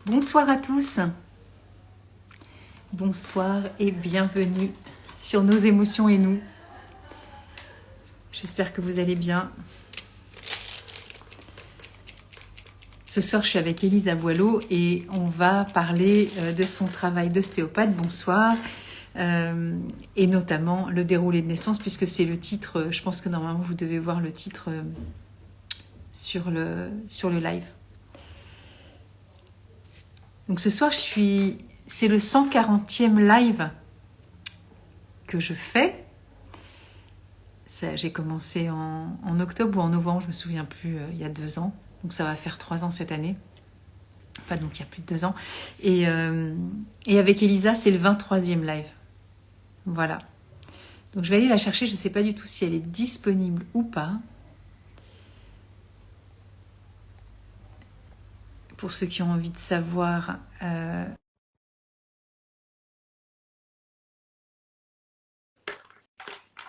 Bonsoir à tous, bonsoir et bienvenue sur Nos émotions et nous. J'espère que vous allez bien. Ce soir, je suis avec Elisa Boileau et on va parler de son travail d'ostéopathe. Bonsoir. Et notamment le déroulé de naissance, puisque c'est le titre, je pense que normalement vous devez voir le titre sur le live. Donc ce soir, c'est le 140e live que je fais. J'ai commencé en octobre ou en novembre, je me souviens plus, il y a 2 ans. Donc ça va faire 3 ans cette année. Enfin, donc il y a plus de 2 ans. Et avec Elisa, c'est le 23e live. Voilà. Donc je vais aller la chercher, je ne sais pas du tout si elle est disponible ou pas. Pour ceux qui ont envie de savoir...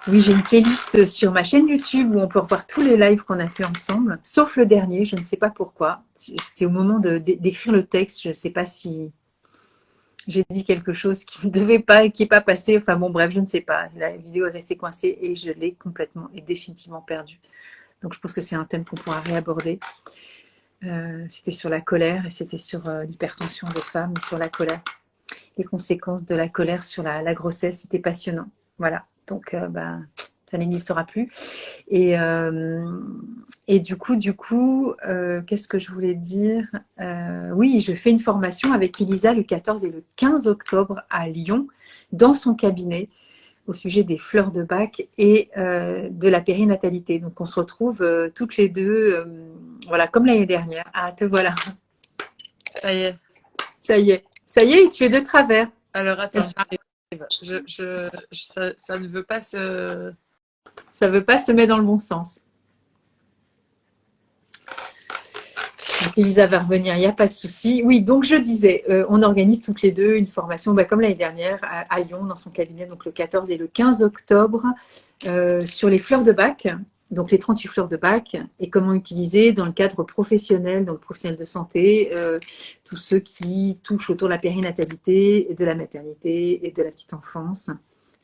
Oui, j'ai une playlist sur ma chaîne YouTube où on peut revoir tous les lives qu'on a fait ensemble, sauf le dernier, je ne sais pas pourquoi. C'est au moment d'écrire le texte, je ne sais pas si j'ai dit quelque chose qui ne devait pas, qui n'est pas passé. Enfin bon, bref, je ne sais pas. La vidéo est restée coincée et je l'ai complètement et définitivement perdue. Donc je pense que c'est un thème qu'on pourra réaborder. C'était sur la colère et c'était sur l'hypertension des femmes et sur la colère. Les conséquences de la colère sur la grossesse, c'était passionnant. Voilà, donc ça n'existera plus. Et du coup, qu'est-ce que je voulais dire? Oui, je fais une formation avec Elisa le 14 et le 15 octobre à Lyon, dans son cabinet, au sujet des fleurs de Bach et de la périnatalité. Donc on se retrouve toutes les deux, voilà, comme l'année dernière. Ah, te voilà. Ça y est. Ça y est. Ça y est, tu es de travers. Alors attends, j'arrive. Ça ne veut pas se. Ça ne veut pas se mettre dans le bon sens. Donc Elisa va revenir, il n'y a pas de souci. Oui, donc je disais, on organise toutes les deux une formation, comme l'année dernière, à Lyon, dans son cabinet, donc le 14 et le 15 octobre, sur les fleurs de Bach, donc les 38 fleurs de Bach, et comment utiliser dans le cadre professionnel, donc professionnel de santé, tous ceux qui touchent autour de la périnatalité, de la maternité et de la petite enfance.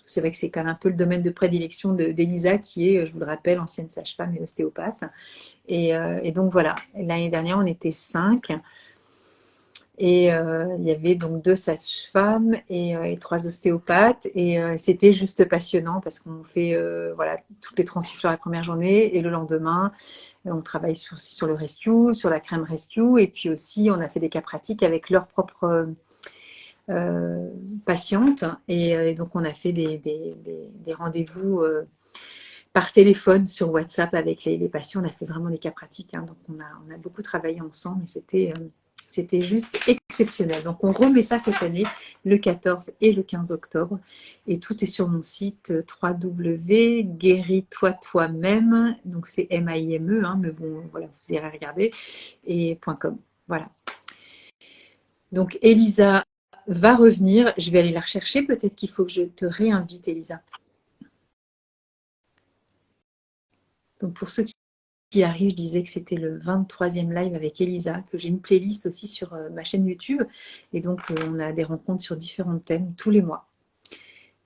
C'est vrai que c'est quand même un peu le domaine de prédilection d'Elisa, qui est, je vous le rappelle, ancienne sage-femme et ostéopathe. Et donc voilà, l'année dernière, on était 5. Et il y avait donc 2 sages-femmes et 3 ostéopathes. Et c'était juste passionnant parce qu'on fait voilà, toutes les 38 fleurs la première journée. Et le lendemain, on travaille sur le rescue, sur la crème rescue. Et puis aussi, on a fait des cas pratiques avec leurs propres patientes. Et donc, on a fait des rendez-vous par téléphone sur WhatsApp avec les patients. On a fait vraiment des cas pratiques. Donc, on a beaucoup travaillé ensemble et c'était juste exceptionnel. Donc, on remet ça cette année, le 14 et le 15 octobre. Et tout est sur mon site www.guéris-toi toi-même. Donc, c'est M-A-I-M-E, mais bon, voilà, vous irez regarder. Et .com. Voilà. Donc, Elisa va revenir. Je vais aller la rechercher. Peut-être qu'il faut que je te réinvite, Elisa. Donc, pour ceux qui arrive, je disais que c'était le 23e live avec Elisa, que j'ai une playlist aussi sur ma chaîne YouTube. Et donc, on a des rencontres sur différents thèmes tous les mois.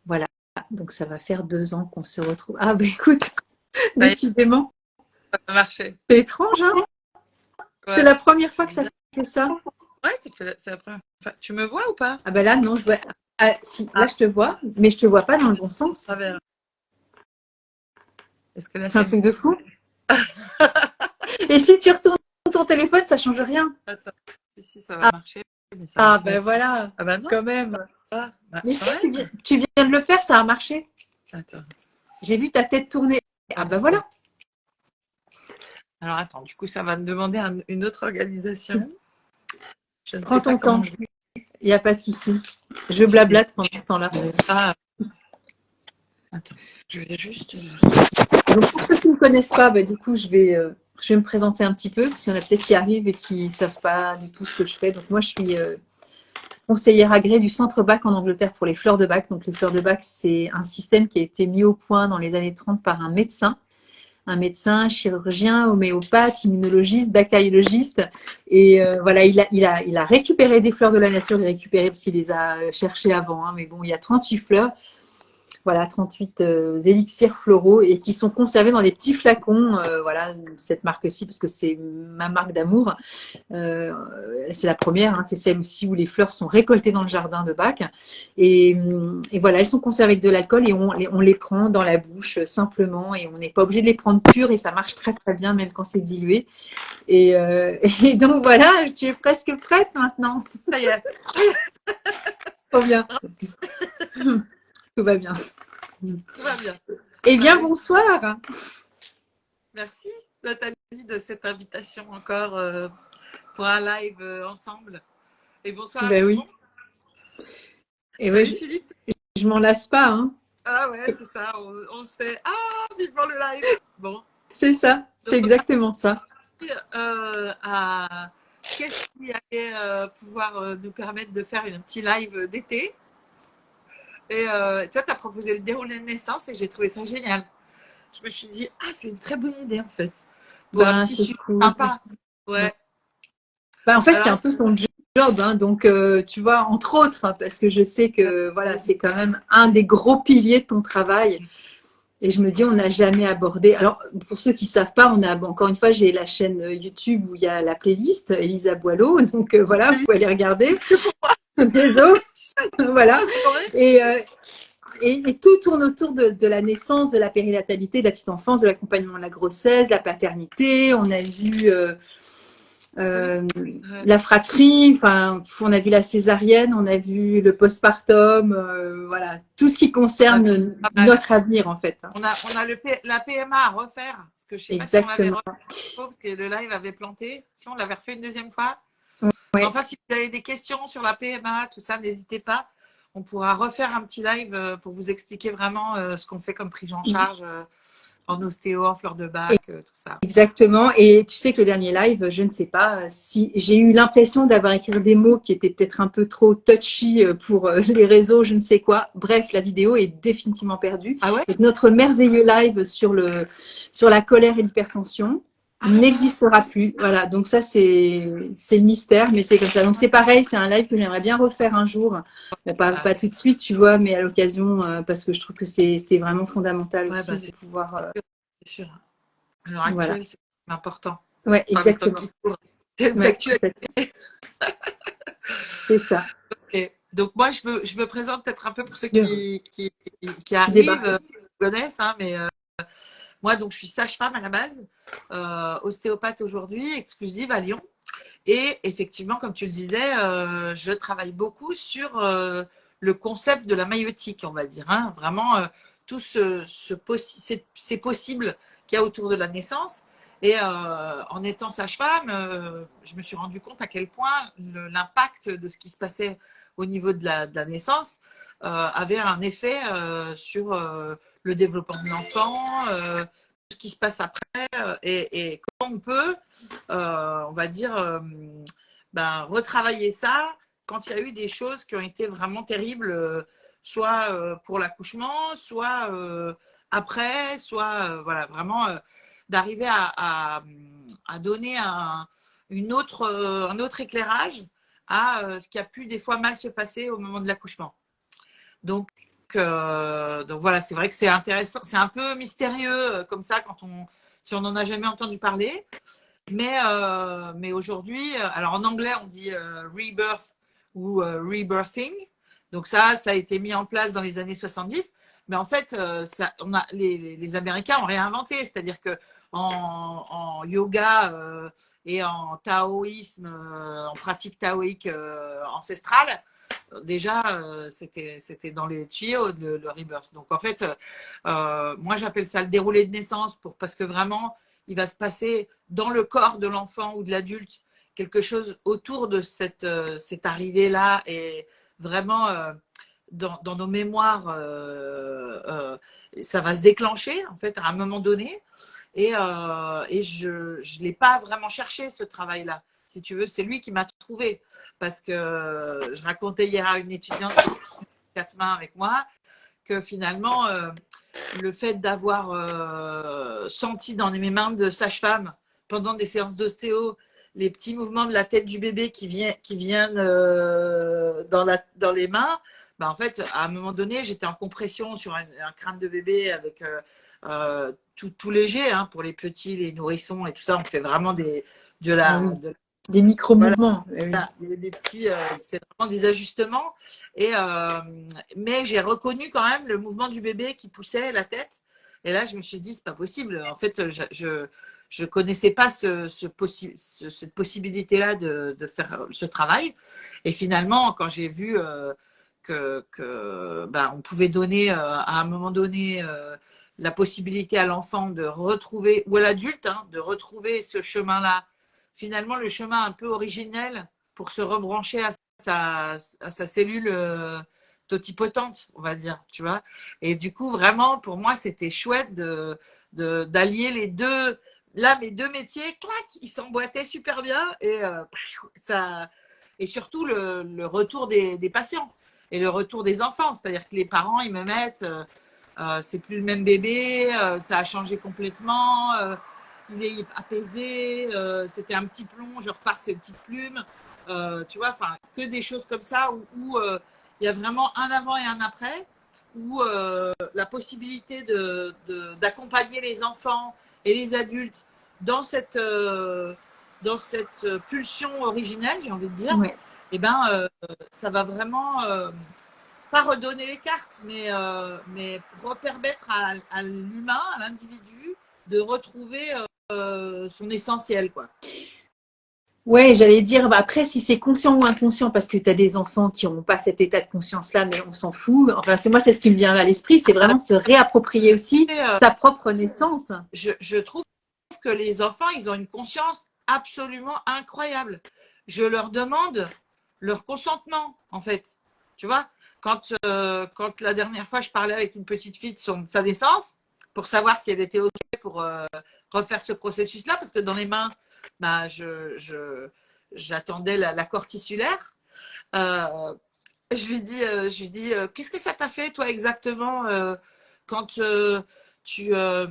Voilà, donc ça va faire 2 ans qu'on se retrouve. Ah, écoute, Ça y est, décidément, ça a marché. c'est étrange, hein? C'est Ouais, la première fois que ça fait ça. ouais, c'est la première fois. Tu me vois ou pas? Ah, là, non, je vois. Ah, si, là, Ah, je te vois, mais je te vois pas dans le bon sens. travers. Est-ce que là C'est un c'est mieux? truc de fou. Et si tu retournes ton téléphone, ça change rien. Attends, si ça va Ah, marcher, mais ça va se mettre. voilà, Ah bah non, quand même. ça. Bah, Mais quand si même. tu viens de le faire, ça a marché. Attends. J'ai vu ta tête tourner. Ah, voilà. Alors attends, du coup ça va me demander une autre organisation. Je ne sais Prends pas ton temps. comment je vais. Il n'y a pas de souci. Je Je vais blablate pendant ce temps-là. pas. Attends, je vais juste. Donc, pour ceux qui ne connaissent pas, du coup, je vais me présenter un petit peu, parce qu'il y en a peut-être qui arrivent et qui ne savent pas du tout ce que je fais. Donc, moi, je suis conseillère agréée du Centre Bach en Angleterre pour les fleurs de Bach. Donc, les fleurs de Bach, c'est un système qui a été mis au point dans les années 30 par un médecin un médecin, chirurgien, homéopathe, immunologiste, bactériologiste. Et voilà, il a récupéré des fleurs de la nature, il a récupéré parce qu'il les a cherchées avant, hein, mais bon, il y a 38 fleurs. Voilà, 38 élixirs floraux et qui sont conservés dans des petits flacons. Voilà, cette marque-ci, parce que c'est ma marque d'amour. Euh, c'est la première, hein, c'est celle aussi où les fleurs sont récoltées dans le jardin de Bach. Et voilà, elles sont conservées avec de l'alcool et on les prend dans la bouche simplement et on n'est pas obligé de les prendre pures et ça marche très très bien même quand c'est dilué. Et donc voilà, tu es presque prête maintenant. Ça y est. Trop bien. Tout va bien. Tout va bien. Eh bien, bonsoir. Merci Nathalie de cette invitation encore pour un live ensemble. Et bonsoir à Ben tout le oui. monde. Et Salut ouais, Philippe. je m'en lasse pas, hein. Ah ouais, c'est ça. On se fait vivement le live. Bon. C'est ça, c'est Donc, exactement ça. à qu'est-ce qui allait pouvoir nous permettre de faire un petit live d'été. Et toi, tu as proposé le déroulé de naissance et j'ai trouvé ça génial. Je me suis dit, c'est une très bonne idée en fait. Pour un Ben, petit c'est sujet cool. sympa. Ouais. Ben, en fait, c'est Alors, un peu ton job, hein, donc tu vois, entre autres, hein, parce que je sais que voilà, c'est quand même un des gros piliers de ton travail. Et je me dis, on n'a jamais abordé. Alors, pour ceux qui savent pas, encore une fois, j'ai la chaîne YouTube où il y a la playlist Elisa Boileau, donc voilà, vous pouvez aller regarder. Désolé, voilà. Et, euh, et tout tourne autour de la naissance, de la périnatalité, de la petite enfance, de l'accompagnement de la grossesse, de la paternité. On a vu la fratrie, enfin, on a vu la césarienne, on a vu le postpartum, voilà, tout ce qui concerne notre avenir en fait. On a la PMA à refaire, parce que je ne sais pas si on l'avait Exactement. refait, parce que le live avait planté. Si on l'avait refait une deuxième fois. Ouais. Enfin, si vous avez des questions sur la PMA, tout ça, n'hésitez pas. On pourra refaire un petit live pour vous expliquer vraiment ce qu'on fait comme prise en charge en ostéo, en fleurs de bac, tout ça. Exactement. Et tu sais que le dernier live, je ne sais pas si j'ai eu l'impression d'avoir écrit des mots qui étaient peut-être un peu trop touchy pour les réseaux, je ne sais quoi. Bref, la vidéo est définitivement perdue. Ah ouais? Et notre merveilleux live sur la colère et l'hypertension n'existera plus. Voilà. Donc ça, c'est le mystère, mais c'est comme ça. Donc c'est pareil, c'est un live que j'aimerais bien refaire un jour. Bon, pas tout de suite, tu vois, mais à l'occasion, parce que je trouve que c'était vraiment fondamental aussi de pouvoir. C'est sûr. À l'heure Voilà. actuelle, c'est important. Ouais, exactement. C'est d'actualité. C'est ça. Okay. Donc moi, je me présente peut-être un peu pour ceux qui arrivent, qui connaissent, hein, mais moi, donc, je suis sage-femme à la base, ostéopathe aujourd'hui, exclusive à Lyon. Et effectivement, comme tu le disais, je travaille beaucoup sur le concept de la maïeutique, on va dire. Hein. Vraiment, tout c'est possible qu'il y a autour de la naissance. Et en étant sage-femme, je me suis rendu compte à quel point l'impact de ce qui se passait au niveau de la naissance avait un effet sur le développement de l'enfant, ce qui se passe après et comment on peut, on va dire, retravailler ça quand il y a eu des choses qui ont été vraiment terribles, soit pour l'accouchement, soit après, soit voilà, vraiment d'arriver à donner un autre éclairage à ce qui a pu des fois mal se passer au moment de l'accouchement. Donc voilà, c'est vrai que c'est intéressant, c'est un peu mystérieux comme ça si on n'en a jamais entendu parler. Mais aujourd'hui, alors en anglais on dit rebirth ou rebirthing. Donc ça a été mis en place dans les années 70. Mais en fait, les Américains ont réinventé, c'est-à-dire que en yoga et en taoïsme, en pratique taoïque ancestrale, déjà c'était dans les tuyaux le rebirth. Donc en fait, moi j'appelle ça le déroulé de naissance parce que vraiment il va se passer dans le corps de l'enfant ou de l'adulte quelque chose autour de cette arrivée-là et vraiment dans nos mémoires, ça va se déclencher en fait à un moment donné. Et je ne l'ai pas vraiment cherché ce travail-là. Si tu veux, c'est lui qui m'a trouvé. Parce que je racontais hier à une étudiante, 4 mains avec moi, que finalement, le fait d'avoir senti dans mes mains de sage-femme pendant des séances d'ostéo les petits mouvements de la tête du bébé qui viennent dans les mains, bah en fait, à un moment donné, j'étais en compression sur un crâne de bébé avec tout léger, hein, pour les petits, les nourrissons et tout ça. On fait vraiment de Ah la, oui. de Des voilà, micro-mouvements. Oui. des petits, c'est vraiment des ajustements. Et, mais j'ai reconnu quand même le mouvement du bébé qui poussait la tête. Et là, je me suis dit, c'est pas possible. En fait, je connaissais pas cette possibilité-là de faire ce travail. Et finalement, quand j'ai vu ben, on pouvait donner à un moment donné la possibilité à l'enfant de retrouver, ou à l'adulte, hein, de retrouver ce chemin-là, finalement le chemin un peu originel pour se rebrancher à sa cellule totipotente, on va dire, tu vois. Et du coup, vraiment, pour moi, c'était chouette d'allier les deux. Là, mes deux métiers, clac, ils s'emboîtaient super bien et ça, et surtout le retour des patients et le retour des enfants. C'est-à-dire que les parents, ils me mettent, c'est plus le même bébé, ça a changé complètement, il est apaisé, c'était un petit plomb, je repars, c'est une petite plume. Tu vois, enfin, que des choses comme ça où il y a vraiment un avant et un après, où la possibilité d'accompagner les enfants et les adultes dans dans cette pulsion originelle, j'ai envie de dire, Ouais. et ben, ça va vraiment pas redonner les cartes, mais repermettre à l'humain, à l'individu, de retrouver son essentiel, quoi. Ouais, j'allais dire, bah après, si c'est conscient ou inconscient, parce que tu as des enfants qui n'ont pas cet état de conscience-là, mais on s'en fout. Enfin, c'est moi, c'est ce qui me vient à l'esprit, c'est vraiment de se réapproprier aussi Et, sa propre naissance. je trouve que les enfants, ils ont une conscience absolument incroyable. Je leur demande leur consentement, en fait. Tu vois, quand la dernière fois, je parlais avec une petite fille de sa naissance, pour savoir si elle était OK pour refaire ce processus-là, parce que dans les mains, bah, j'attendais la corticulaire. Euh, je lui dis qu'est-ce que ça t'a fait, toi, exactement, quand tu, euh,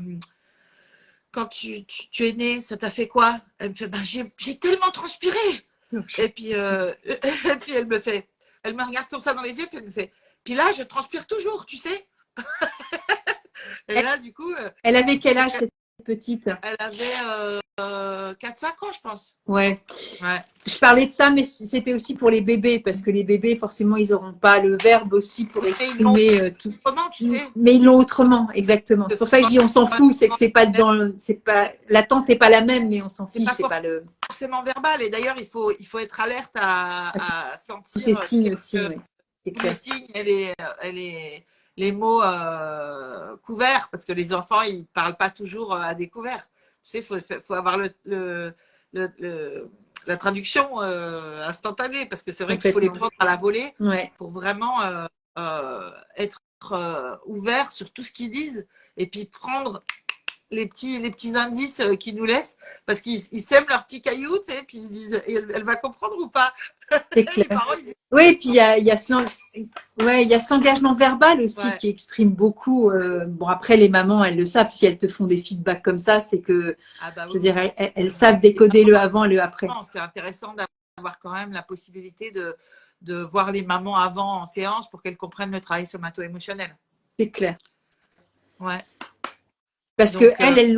tu es né, ça t'a fait quoi? Elle me fait, ben, j'ai tellement transpiré. Et puis, et puis elle me regarde comme ça dans les yeux, puis elle me fait, puis là, je transpire toujours, tu sais. Et Elle, là, du coup, elle avait quel âge, cette petite? elle avait 4-5 ans, je pense. Ouais. Ouais. Je parlais de ça, mais c'était aussi pour les bébés, parce que les bébés, forcément, ils n'auront pas le verbe aussi pour Et ils l'ont exprimer tout. comment, tu sais? Mais ils l'ont autrement, exactement. C'est pour ça que je dis on s'en fout, c'est que c'est pas, l'attente n'est pas la même, mais on s'en C'est fiche, pas c'est pas le, forcément verbal. Et d'ailleurs, il faut être alerte à à tous ces sentir signes aussi, ouais. C'est tous les clair. signes et les mots couverts, parce que les enfants, ils ne parlent pas toujours à découvert. Tu sais, faut avoir la traduction instantanée, parce que c'est vrai qu'il faut les Complètement. prendre à la volée Ouais. pour vraiment être ouvert sur tout ce qu'ils disent et puis prendre les petits indices qu'ils nous laissent, parce qu'ils sèment leurs petits cailloux, tu sais, puis ils disent, elle va comprendre ou pas? C'est Les clair. parents, ils disent, Oui, et puis il y a ouais, il y a cet engagement verbal aussi ouais. qui exprime beaucoup. Bon, après, les mamans, elles le savent. Si elles te font des feedbacks comme ça, c'est que, Ah bah je veux oui, dire, elles savent décoder le avant et le après. c'est intéressant d'avoir quand même la possibilité de voir les mamans avant en séance pour qu'elles comprennent le travail somato-émotionnel. C'est clair. Ouais. Parce que Donc, elles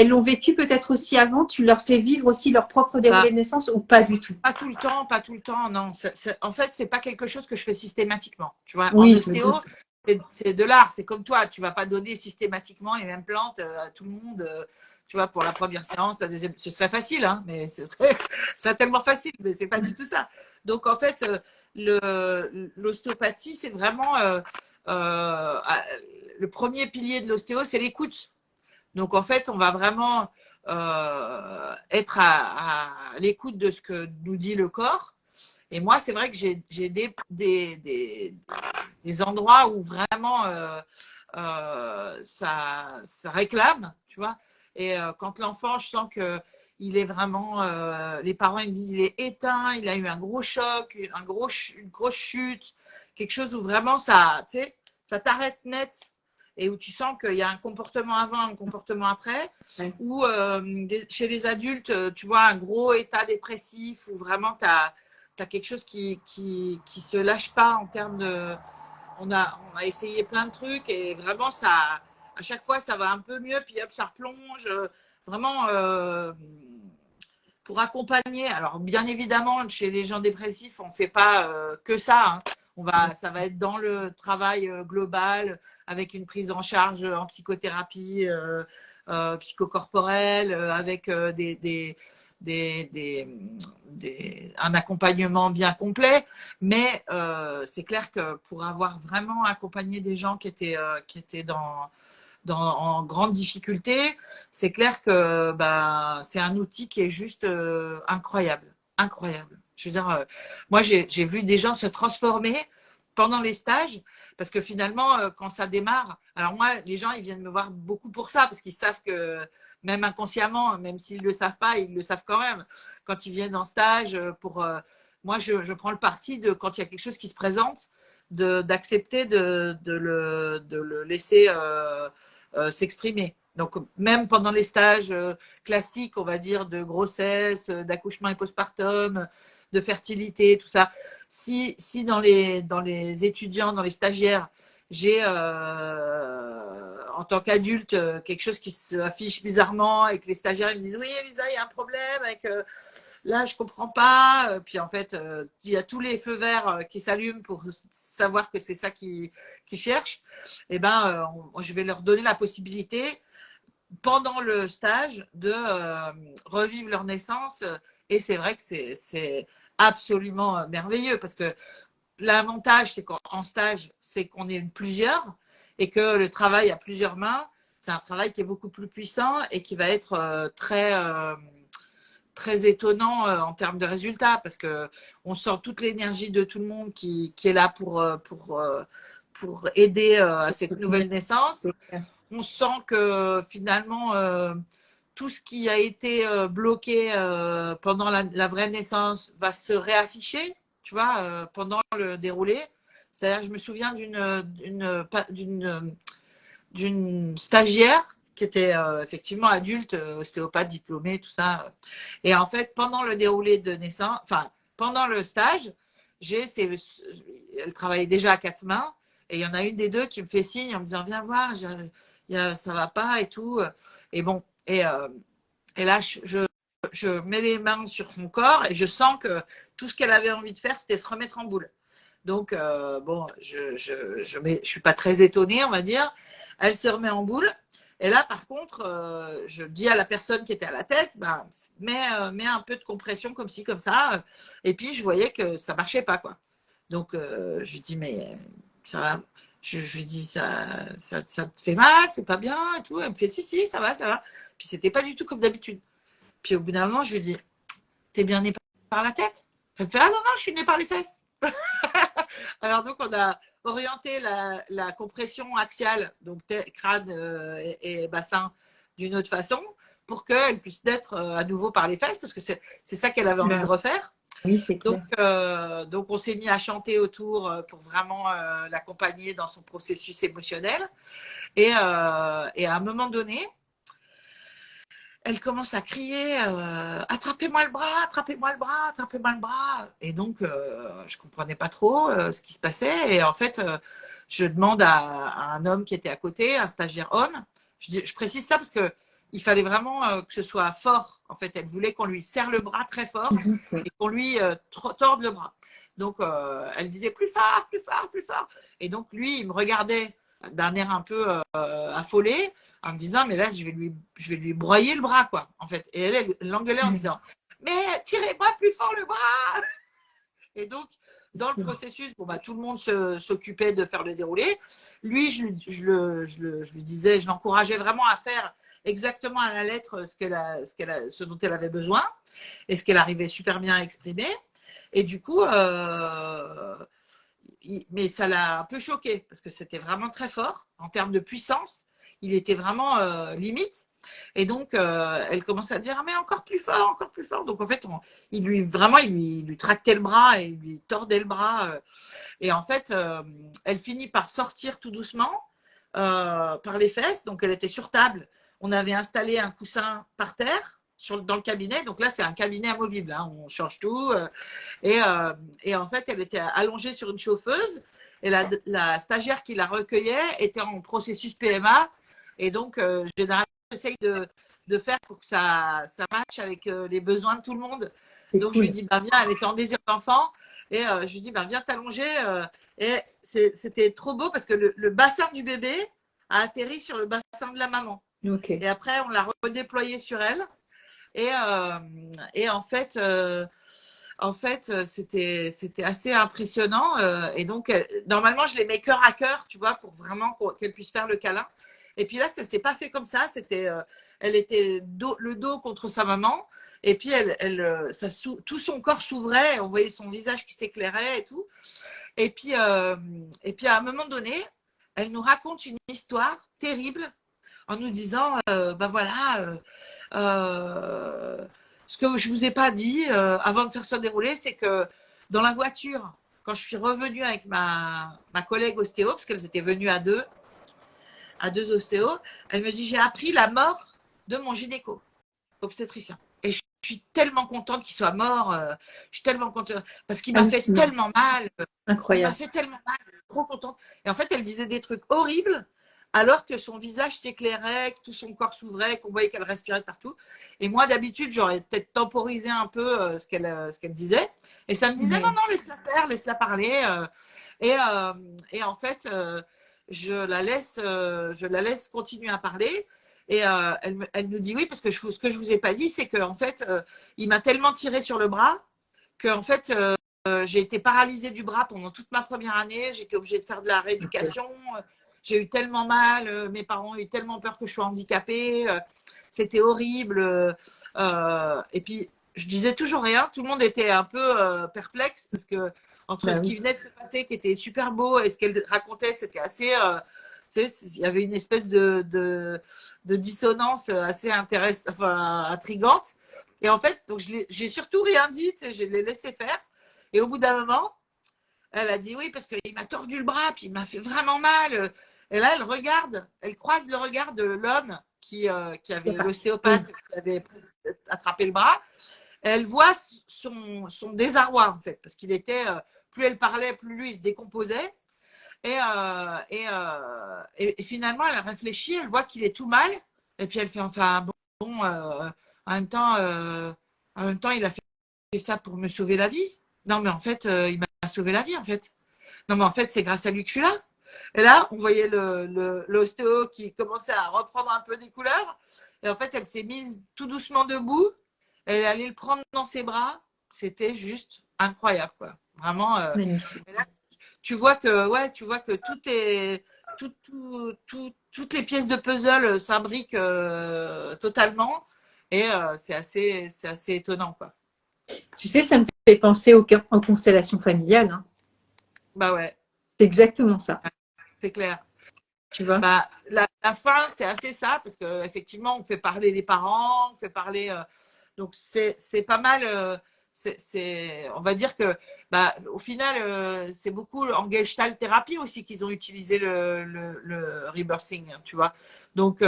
l'ont vécu peut-être aussi avant. Tu leur fais vivre aussi leur propre bah, déroulé de naissance ou pas du tout? pas tout le temps, non. En fait, c'est pas quelque chose que je fais systématiquement. Tu vois, en Oui, je me ostéo, doute. c'est de l'art. C'est comme toi, tu vas pas donner systématiquement les mêmes plantes à tout le monde. Tu vois, pour la première séance, la deuxième, ce serait facile, hein, mais serait tellement facile, mais c'est pas du tout ça. Donc, en fait, l'ostéopathie, c'est vraiment euh, le premier pilier de l'ostéo, c'est l'écoute. Donc, en fait, on va vraiment être à l'écoute de ce que nous dit le corps. Et moi, c'est vrai que j'ai des endroits où vraiment ça réclame, tu vois. Et quand l'enfant, je sens que il est vraiment, les parents ils me disent il est éteint, il a eu un gros choc, une grosse chute, quelque chose où vraiment ça, tu sais, ça t'arrête net et où tu sens qu'il y a un comportement avant, un comportement après, Ouais. ou chez les adultes, tu vois, un gros état dépressif où vraiment tu as quelque chose qui se lâche pas en termes de… On a essayé plein de trucs et vraiment, ça, à chaque fois, ça va un peu mieux, puis hop, ça replonge. Vraiment, pour accompagner. Alors, bien évidemment, chez les gens dépressifs, on ne fait pas que ça. Hein. Ça va être dans le travail global, avec une prise en charge en psychothérapie psychocorporelle, avec un accompagnement bien complet. Mais c'est clair que pour avoir vraiment accompagné des gens qui étaient en grande difficulté, c'est clair que bah, c'est un outil qui est juste incroyable. Incroyable. Je veux dire, moi, j'ai vu des gens se transformer pendant les stages parce que finalement, quand ça démarre, alors moi, les gens, ils viennent me voir beaucoup pour ça parce qu'ils savent que même inconsciemment, même s'ils ne le savent pas, ils le savent quand même. Quand ils viennent en stage, moi, je prends le parti de quand il y a quelque chose qui se présente, d'accepter de le laisser s'exprimer. Donc, même pendant les stages classiques, on va dire, de grossesse, d'accouchement et postpartum, de fertilité, tout ça, si dans les étudiants, dans les stagiaires, j'ai en tant qu'adulte quelque chose qui s'affiche bizarrement et que les stagiaires ils me disent oui Elisa il y a un problème avec là je comprends pas puis en fait il y a tous les feux verts qui s'allument pour savoir que c'est ça qu'ils cherchent et ben je vais leur donner la possibilité pendant le stage de revivre leur naissance et c'est vrai que c'est absolument merveilleux parce que l'avantage c'est qu'en stage c'est qu'on est plusieurs et que le travail à plusieurs mains c'est un travail qui est beaucoup plus puissant et qui va être très étonnant en termes de résultats parce que on sent toute l'énergie de tout le monde qui est là pour aider à cette nouvelle naissance. On sent que finalement tout ce qui a été bloqué pendant la vraie naissance va se réafficher, tu vois, pendant le déroulé. C'est-à-dire, je me souviens d'une stagiaire qui était effectivement adulte, ostéopathe diplômée, tout ça. Et en fait, pendant le déroulé de naissance, enfin, pendant le stage, elle travaillait déjà à quatre mains, et il y en a une des deux qui me fait signe en me disant, viens voir, ça va pas et tout. Et bon, et là, je mets les mains sur son corps et je sens que tout ce qu'elle avait envie de faire, c'était se remettre en boule. Donc, bon, je suis pas très étonnée, on va dire. Elle se remet en boule. Et là, par contre, je dis à la personne qui était à la tête, ben, mets un peu de compression comme ci, comme ça. Et puis, je voyais que ça marchait pas, quoi. Donc, je lui dis, mais ça va. Je lui dis, ça te fait mal, c'est pas bien et tout. Elle me fait, si, ça va, ça va. Puis, c'était pas du tout comme d'habitude. Puis, au bout d'un moment, je lui dis, t'es bien né par la tête? Elle me fait, ah non, non, je suis née par les fesses. Alors donc on a orienté la compression axiale, donc crâne et bassin d'une autre façon pour qu'elle puisse naître à nouveau par les fesses parce que c'est ça qu'elle avait envie de refaire. Oui, c'est clair. Donc on s'est mis à chanter autour pour vraiment l'accompagner dans son processus émotionnel et à un moment donné elle commence à crier attrapez-moi le bras, attrapez-moi le bras, attrapez-moi le bras. Et donc, je comprenais pas trop ce qui se passait. Et en fait, je demande à un homme qui était à côté, un stagiaire homme. Je précise ça parce que il fallait vraiment que ce soit fort. En fait, elle voulait qu'on lui serre le bras très fort et qu'on lui torde le bras. Donc, elle disait plus fort, plus fort, plus fort. Et donc, lui, il me regardait d'un air un peu affolé en me disant mais là je vais lui broyer le bras quoi en fait et elle l'engueulait en disant mais tirez-moi plus fort le bras et donc dans le processus bon bah tout le monde s'occupait de faire le déroulé lui je lui disais je l'encourageais vraiment à faire exactement à la lettre ce dont elle avait besoin et ce qu'elle arrivait super bien à exprimer et du coup mais ça l'a un peu choqué parce que c'était vraiment très fort en termes de puissance. Il était vraiment limite. Et donc, elle commence à dire, ah, mais encore plus fort, encore plus fort. Donc, en fait, il lui tractait le bras et il lui tordait le bras. Et en fait, elle finit par sortir tout doucement par les fesses. Donc, elle était sur table. On avait installé un coussin par terre dans le cabinet. Donc là, c'est un cabinet amovible. Hein. On change tout. Et en fait, elle était allongée sur une chauffeuse. Et la stagiaire qui la recueillait était en processus PMA. Et donc, généralement, j'essaye de faire pour que ça matche avec les besoins de tout le monde. Donc, cool. Je lui dis, bah, viens, elle était en désir d'enfant. Et je lui dis, bah, viens t'allonger. Et c'était trop beau parce que le bassin du bébé a atterri sur le bassin de la maman. Okay. Et après, on l'a redéployé sur elle. Et en fait, c'était assez impressionnant. Et donc, normalement, je les mets cœur à cœur, tu vois, pour vraiment qu'elle puisse faire le câlin. Et puis là, ça s'est pas fait comme ça. Elle était le dos contre sa maman. Et puis, tout son corps s'ouvrait. On voyait son visage qui s'éclairait et tout. Et puis, à un moment donné, elle nous raconte une histoire terrible en nous disant, ben voilà, ce que je vous ai pas dit avant de faire ça dérouler, c'est que dans la voiture, quand je suis revenue avec ma collègue ostéo, parce qu'elles étaient venues à deux ostéos, elle me dit, j'ai appris la mort de mon gynéco obstétricien. Et je suis tellement contente qu'il soit mort. Je suis tellement contente parce qu'il m'a fait tellement mal. Incroyable. Il m'a fait tellement mal. Je suis trop contente. Et en fait, elle disait des trucs horribles alors que son visage s'éclairait, que tout son corps s'ouvrait, qu'on voyait qu'elle respirait partout. Et moi, d'habitude, j'aurais peut-être temporisé un peu ce qu'elle disait. Et ça me disait, non, laisse-la faire, laisse-la parler. Et en fait, je la laisse continuer à parler. Et elle nous dit oui, parce que ce que je vous ai pas dit, c'est qu'en fait, il m'a tellement tiré sur le bras qu'en fait, j'ai été paralysée du bras pendant toute ma première année. J'étais obligée de faire de la rééducation. J'ai eu tellement mal. Mes parents ont eu tellement peur que je sois handicapée. C'était horrible. Et puis, je disais toujours rien. Tout le monde était un peu perplexe parce que entre ce qui venait de se passer, qui était super beau, et ce qu'elle racontait, c'était assez... tu sais, il y avait une espèce de dissonance assez intrigante. Et en fait, donc j'ai surtout rien dit, tu sais, je l'ai laissé faire. Et au bout d'un moment, elle a dit oui, parce qu'il m'a tordu le bras, puis il m'a fait vraiment mal. Et là, elle croise le regard de l'homme qui avait l'ostéopathe, qui avait attrapé le bras. Elle voit son désarroi, en fait, parce qu'il était, plus elle parlait, plus lui, il se décomposait. Et finalement, elle réfléchit, elle voit qu'il est tout mal. Et puis, elle fait, enfin, bon en même temps, il a fait ça pour me sauver la vie. Non, mais en fait, il m'a sauvé la vie, en fait. Non, mais en fait, c'est grâce à lui que je suis là. Et là, on voyait l'ostéo qui commençait à reprendre un peu des couleurs. Et en fait, elle s'est mise tout doucement debout. Elle allait le prendre dans ses bras. C'était juste incroyable, quoi. Vraiment. Magnifique. Et là, tu vois que toutes les pièces de puzzle s'imbriquent totalement. Et c'est assez étonnant, quoi. Tu sais, ça me fait penser aux constellations familiales. Hein. Bah ouais. C'est exactement ça. C'est clair. Tu vois, bah, la fin, c'est assez ça, parce qu'effectivement, on fait parler les parents, on fait parler. Donc, c'est pas mal. On va dire que, au final, c'est beaucoup en Gestalt thérapie aussi qu'ils ont utilisé le rebirthing, tu vois. Donc,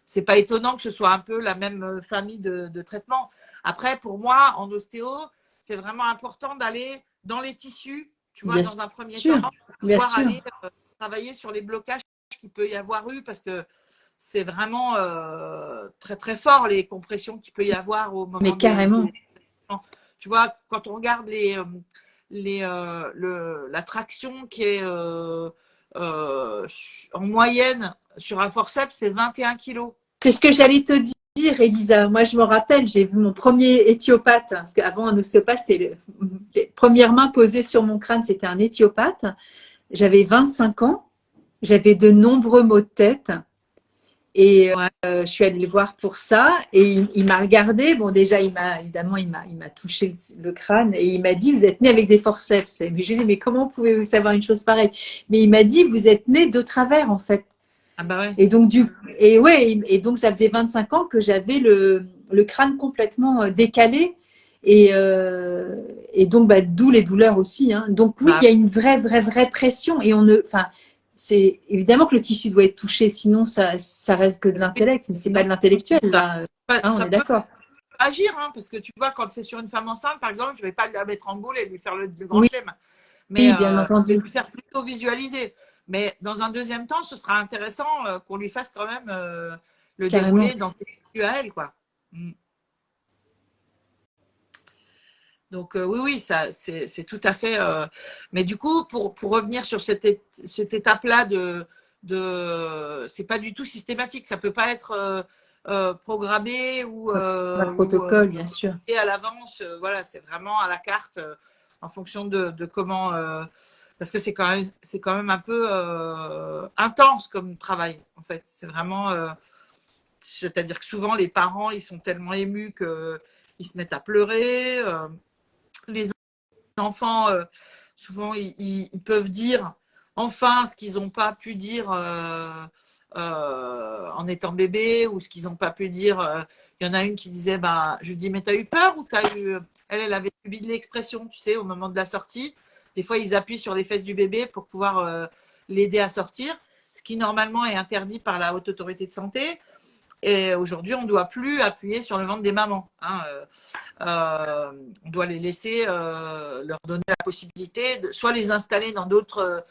c'est pas étonnant que ce soit un peu la même famille de traitement. Après, pour moi, en ostéo, c'est vraiment important d'aller dans les tissus, tu vois, dans un premier temps, pour pouvoir aller travailler sur les blocages qu'il peut y avoir eu, parce que c'est vraiment très très fort les compressions qu'il peut y avoir au moment. Mais carrément. Tu vois, quand on regarde la traction qui est en moyenne sur un forceps, c'est 21 kilos. C'est ce que j'allais te dire, Elisa. Moi, je me rappelle, j'ai vu mon premier éthiopathe, parce qu'avant un ostéopathe, c'était les premières mains posées sur mon crâne, c'était un éthiopathe. J'avais 25 ans. J'avais de nombreux maux de tête et je suis allée le voir pour ça et il m'a regardé. Bon, déjà, il m'a touché le crâne et il m'a dit, vous êtes né avec des forceps. Mais je lui ai dit, mais comment pouvez-vous savoir une chose pareille? Mais il m'a dit, vous êtes né de travers, en fait. Ah bah ouais. Et donc, et donc ça faisait 25 ans que j'avais le crâne complètement décalé. Et donc, bah, d'où les douleurs aussi. Hein. Donc, oui, il Bah, y a une vraie pression. Et enfin, c'est évidemment que le tissu doit être touché, sinon ça reste que de l'intellect, mais c'est pas non, de l'intellectuel, ça, là. Hein, on ça est peut d'accord. agir, hein, parce que tu vois, quand c'est sur une femme enceinte, par exemple, je vais pas la mettre en boule et lui faire le grand Oui, chelem, mais bien je vais entendu. lui faire plutôt visualiser. Mais dans un deuxième temps, ce sera intéressant qu'on lui fasse quand même le Carrément. déroulé dans ses tissus à elle, quoi. Mm. Donc oui, oui, ça, c'est tout à fait. Mais du coup, pour revenir sur cette étape-là c'est pas du tout systématique. Ça peut pas être programmé Par ou protocole, bien sûr. à l'avance. Voilà, c'est vraiment à la carte en fonction de comment. Parce que c'est quand même un peu intense comme travail. En fait, c'est vraiment. C'est-à-dire que souvent les parents, ils sont tellement émus que ils se mettent à pleurer. Les enfants, souvent, ils peuvent dire enfin ce qu'ils n'ont pas pu dire en étant bébé ou ce qu'ils n'ont pas pu dire. Il y en a une qui disait, bah, je lui dis, mais t'as eu peur ou t'as eu... Elle avait subi de l'expression, tu sais, au moment de la sortie. Des fois, ils appuient sur les fesses du bébé pour pouvoir l'aider à sortir, ce qui normalement est interdit par la Haute Autorité de Santé. Et aujourd'hui, on ne doit plus appuyer sur le ventre des mamans. Hein. On doit les laisser, leur donner la possibilité de soit les installer dans d'autres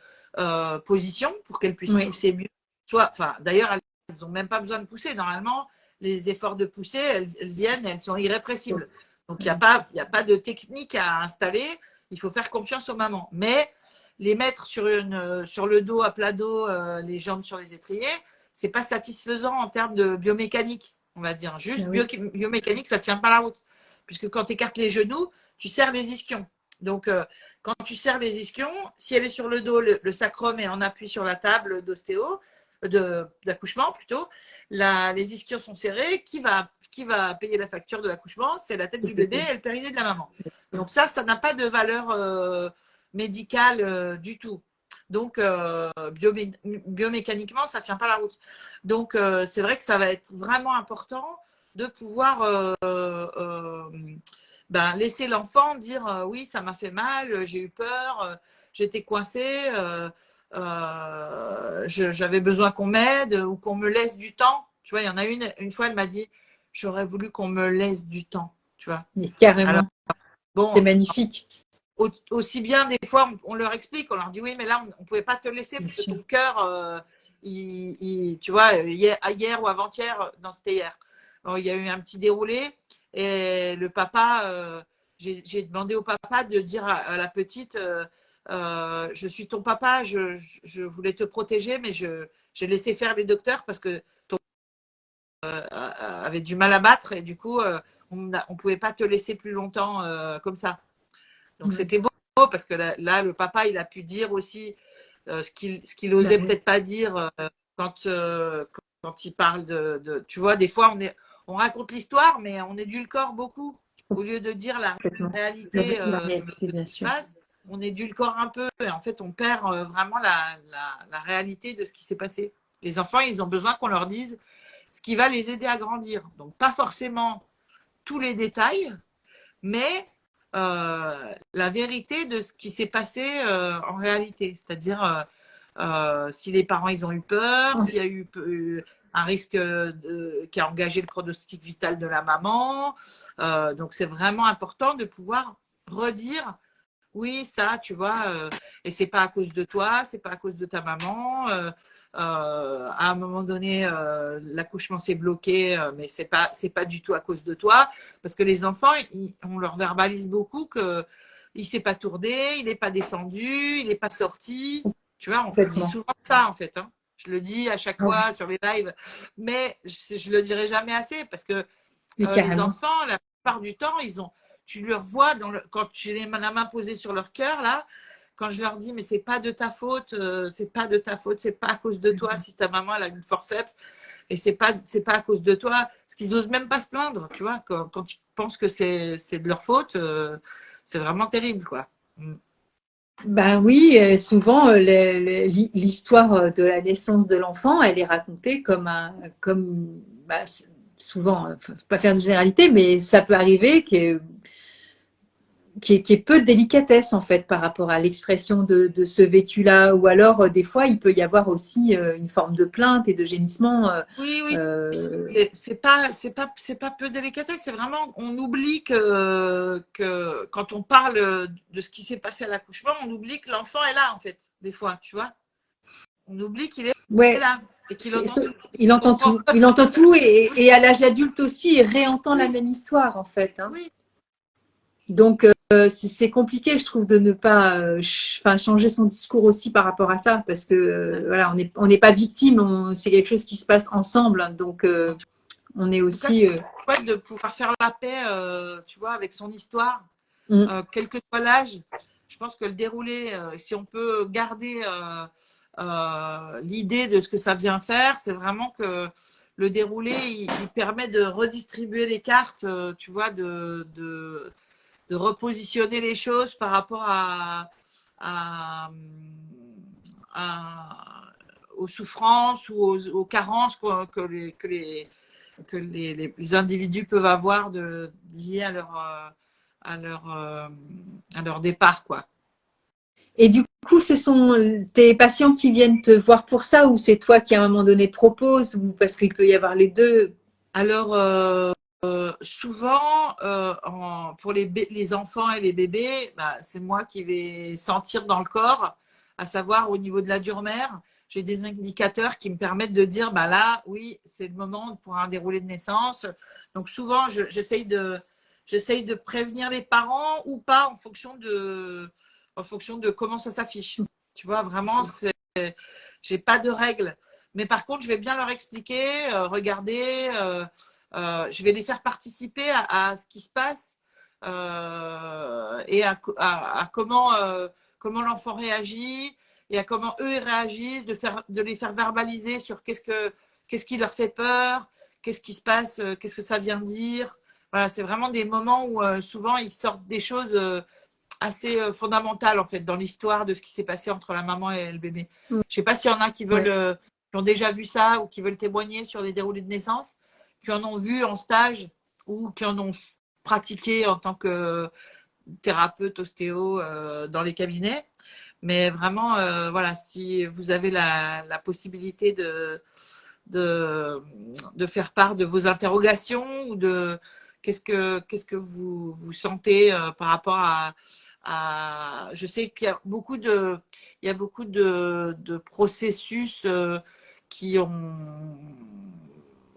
positions pour qu'elles puissent Oui. pousser mieux. Soit, enfin, d'ailleurs, elles n'ont même pas besoin de pousser. Normalement, les efforts de pousser, elles viennent, elles sont irrépressibles. Donc, il y a pas de technique à installer. Il faut faire confiance aux mamans. Mais les mettre sur le dos, à plat dos, les jambes sur les étriers, c'est pas satisfaisant en termes de biomécanique, on va dire. Juste Oui. biomécanique, ça tient pas la route. Puisque quand tu écartes les genoux, tu serres les ischions. Donc, quand tu serres les ischions, si elle est sur le dos, le sacrum est en appui sur la table d'ostéo, d'accouchement plutôt, les ischions sont serrés. Qui va payer la facture de l'accouchement? C'est la tête du bébé et le périnée de la maman. Donc ça n'a pas de valeur médicale du tout. Donc, biomécaniquement, ça ne tient pas la route. Donc, c'est vrai que ça va être vraiment important de pouvoir laisser l'enfant dire oui, ça m'a fait mal, j'ai eu peur, j'étais coincée, j'avais besoin qu'on m'aide ou qu'on me laisse du temps. Tu vois, il y en a une fois, elle m'a dit, j'aurais voulu qu'on me laisse du temps. Tu vois. Mais Alors, carrément. C'est bon, magnifique, aussi bien des fois on leur explique, on leur dit oui mais là on ne pouvait pas te laisser bien parce que sûr. ton cœur tu vois hier ou avant-hier, non c'était hier, bon, il y a eu un petit déroulé et le papa j'ai demandé au papa de dire à la petite je suis ton papa, je voulais te protéger mais j'ai laissé faire les docteurs parce que ton avait du mal à battre et du coup on ne pouvait pas te laisser plus longtemps comme ça. Donc Oui. c'était beau parce que là, le papa, il a pu dire aussi ce qu'il Bah osait oui, peut-être pas dire quand, quand il parle Tu vois, des fois, on raconte l'histoire, mais on édulcore beaucoup. Au lieu de dire la complètement. réalité La de réalité, ce bien qui se sûr. passe, on édulcore un peu. Et en fait, on perd vraiment la réalité de ce qui s'est passé. Les enfants, ils ont besoin qu'on leur dise ce qui va les aider à grandir. Donc, pas forcément tous les détails, mais la vérité de ce qui s'est passé en réalité. C'est-à-dire si les parents ils ont eu peur, s'il y a eu un risque qui a engagé le pronostic vital de la maman. Donc c'est vraiment important de pouvoir redire oui, ça, tu vois, et c'est pas à cause de toi, c'est pas à cause de ta maman. À un moment donné, l'accouchement s'est bloqué, mais c'est pas du tout à cause de toi, parce que les enfants, on leur verbalise beaucoup que il s'est pas tourné, il n'est pas descendu, il n'est pas sorti. Tu vois, on dit Complètement. souvent ça en fait. Hein. Je le dis à chaque Ah oui, fois sur les lives, mais je le dirai jamais assez parce que mais les carrément. enfants, la plupart du temps, tu leur vois quand tu les la main posée sur leur cœur là, quand je leur dis mais c'est pas de ta faute, c'est pas de ta faute, c'est pas à cause de toi si ta maman elle a une forceps et c'est pas à cause de toi, parce qu'ils osent même pas se plaindre, tu vois, quand ils pensent que c'est de leur faute, c'est vraiment terrible quoi. Mm. Ben oui, souvent l'histoire de la naissance de l'enfant, elle est racontée comme souvent, faut pas faire de généralité, mais ça peut arriver qu'il y ait peu de délicatesse en fait par rapport à l'expression de ce vécu-là, ou alors des fois il peut y avoir aussi une forme de plainte et de gémissement. Oui, oui, Euh, c'est pas peu de délicatesse, c'est vraiment, on oublie que quand on parle de ce qui s'est passé à l'accouchement, on oublie que l'enfant est là, en fait, des fois, tu vois. On oublie qu'il est ouais, là et qu'il entend tout. il Tu entend comprends? tout, il entend tout, Oui, et à l'âge adulte aussi, il réentend la oui, même histoire en fait, hein. oui. Donc, c'est compliqué, je trouve, de ne pas changer son discours aussi par rapport à ça, parce que voilà, on n'est pas victime, c'est quelque chose qui se passe ensemble, hein. Donc, En tout on est cas, c'est aussi. chouette de pouvoir faire la paix, tu vois, avec son histoire, Mm. quel que soit l'âge. Je pense que le déroulé, si on peut garder l'idée de ce que ça vient faire, c'est vraiment que le déroulé, il permet de redistribuer les cartes, tu vois, de repositionner les choses par rapport à, aux souffrances ou aux carences que les individus peuvent avoir liées à leur, euh, à leur départ, quoi. Et du coup, ce sont tes patients qui viennent te voir pour ça, ou c'est toi qui à un moment donné propose, ou parce qu'il peut y avoir les deux? Alors, souvent, pour les enfants et les bébés, bah, c'est moi qui vais sentir dans le corps, à savoir au niveau de la dure-mère, j'ai des indicateurs qui me permettent de dire, bah là, oui, c'est le moment pour un déroulé de naissance. Donc souvent, j'essaye de prévenir les parents ou pas en fonction de comment ça s'affiche. Tu vois, vraiment, j'ai pas de règles. Mais par contre, je vais bien leur expliquer, regardez, je vais les faire participer à ce qui se passe et à comment l'enfant réagit et à comment eux réagissent, de les faire verbaliser sur qu'est-ce qui leur fait peur, qu'est-ce qui se passe, qu'est-ce que ça vient dire. Voilà, c'est vraiment des moments où souvent ils sortent des choses assez fondamentales en fait dans l'histoire de ce qui s'est passé entre la maman et le bébé. Je sais pas s'il y en a Ouais. qui ont déjà vu ça ou qui veulent témoigner sur les déroulés de naissance, qui en ont vu en stage ou qui en ont pratiqué en tant que thérapeute ostéo dans les cabinets. Mais vraiment, voilà, si vous avez la possibilité de faire part de vos interrogations ou de qu'est-ce que vous sentez par rapport je sais qu'il y a beaucoup de processus qui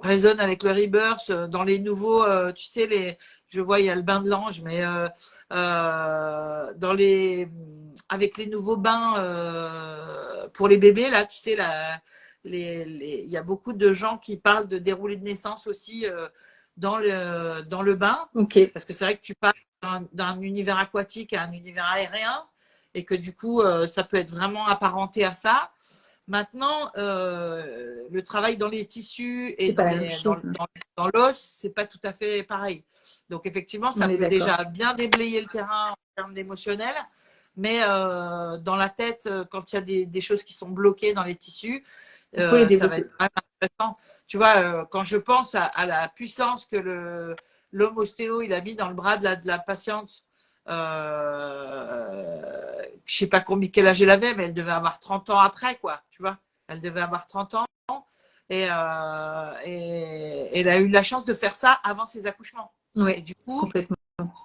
résonnent avec le rebirth dans les nouveaux, tu sais, je vois, il y a le bain de l'ange, mais avec les nouveaux bains pour les bébés, là, tu sais, il y a beaucoup de gens qui parlent de déroulé de naissance aussi dans le bain, Ok. parce que c'est vrai que tu parles d'un univers aquatique à un univers aérien, et que du coup, ça peut être vraiment apparenté à ça. Maintenant, le travail dans les tissus et C'est pas la même chose, hein. dans l'os, c'est pas tout à fait pareil. Donc effectivement, On ça est peut d'accord. déjà bien déblayer le terrain en termes d'émotionnel, mais dans la tête, quand il y a des choses qui sont bloquées dans les tissus, Il faut les ça va développer. être vraiment intéressant. Tu vois, quand je pense à la puissance que l'homme ostéo il a mis dans le bras de la patiente, je sais pas quel âge elle avait, mais elle devait avoir 30 ans après, quoi, tu vois. Elle devait avoir 30 ans et elle a eu la chance de faire ça avant ses accouchements. Et Oui, du coup, complètement.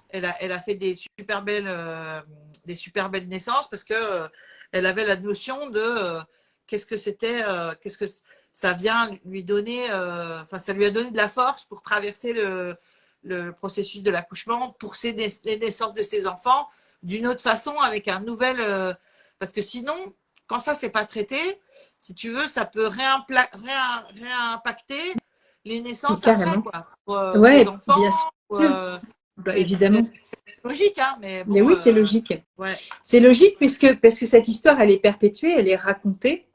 elle a fait des super belles naissances parce que elle avait la notion de qu'est-ce que c'était, qu'est-ce que ça vient lui donner, enfin ça lui a donné de la force pour traverser le processus de l'accouchement, pour les naissances de ses enfants d'une autre façon, avec un nouvel, parce que sinon, quand ça c'est pas traité, si tu veux, ça peut réimpacter les naissances après, Carrément. quoi, pour les Ouais, enfants. bien Pour, sûr. Bah, c'est évidemment. logique, hein, mais Mais bon, oui, c'est logique. ouais. C'est logique puisque, parce que cette histoire, elle est perpétuée, elle est racontée.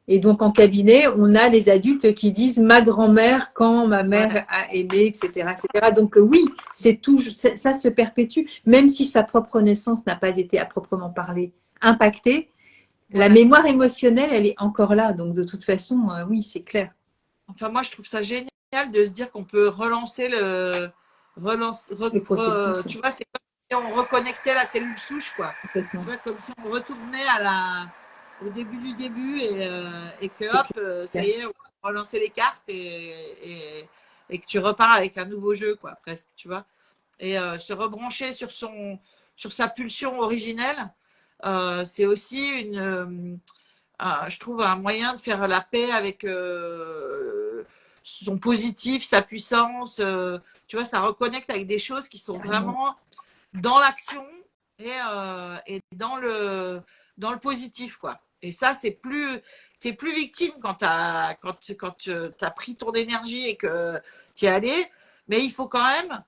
Et donc, en cabinet, on a les adultes qui disent ma grand-mère quand ma Ouais. mère est née, etc., etc. Donc, oui, c'est tout, ça se perpétue, même si sa propre naissance n'a pas été à proprement parler impactée. La Ouais. mémoire émotionnelle, elle est encore là. Donc, de toute façon, oui, c'est clair. Enfin, moi, je trouve ça génial de se dire qu'on peut relancer Le processus, tu vois, c'est comme si on reconnectait la cellule souche, quoi. Tu complètement. vois, comme si on retournait au début du début et que C'est hop, ça clair. y est, on va relancer les cartes et que tu repars avec un nouveau jeu, quoi, presque, tu vois. Et se rebrancher sur sa pulsion originelle, c'est aussi je trouve un moyen de faire la paix avec son positif, sa puissance. Tu vois, ça reconnecte avec des choses qui sont Carrément. vraiment dans l'action et dans le positif, quoi. Et ça, t'es plus victime quand tu as pris ton énergie et que tu y es allé. Mais il faut quand même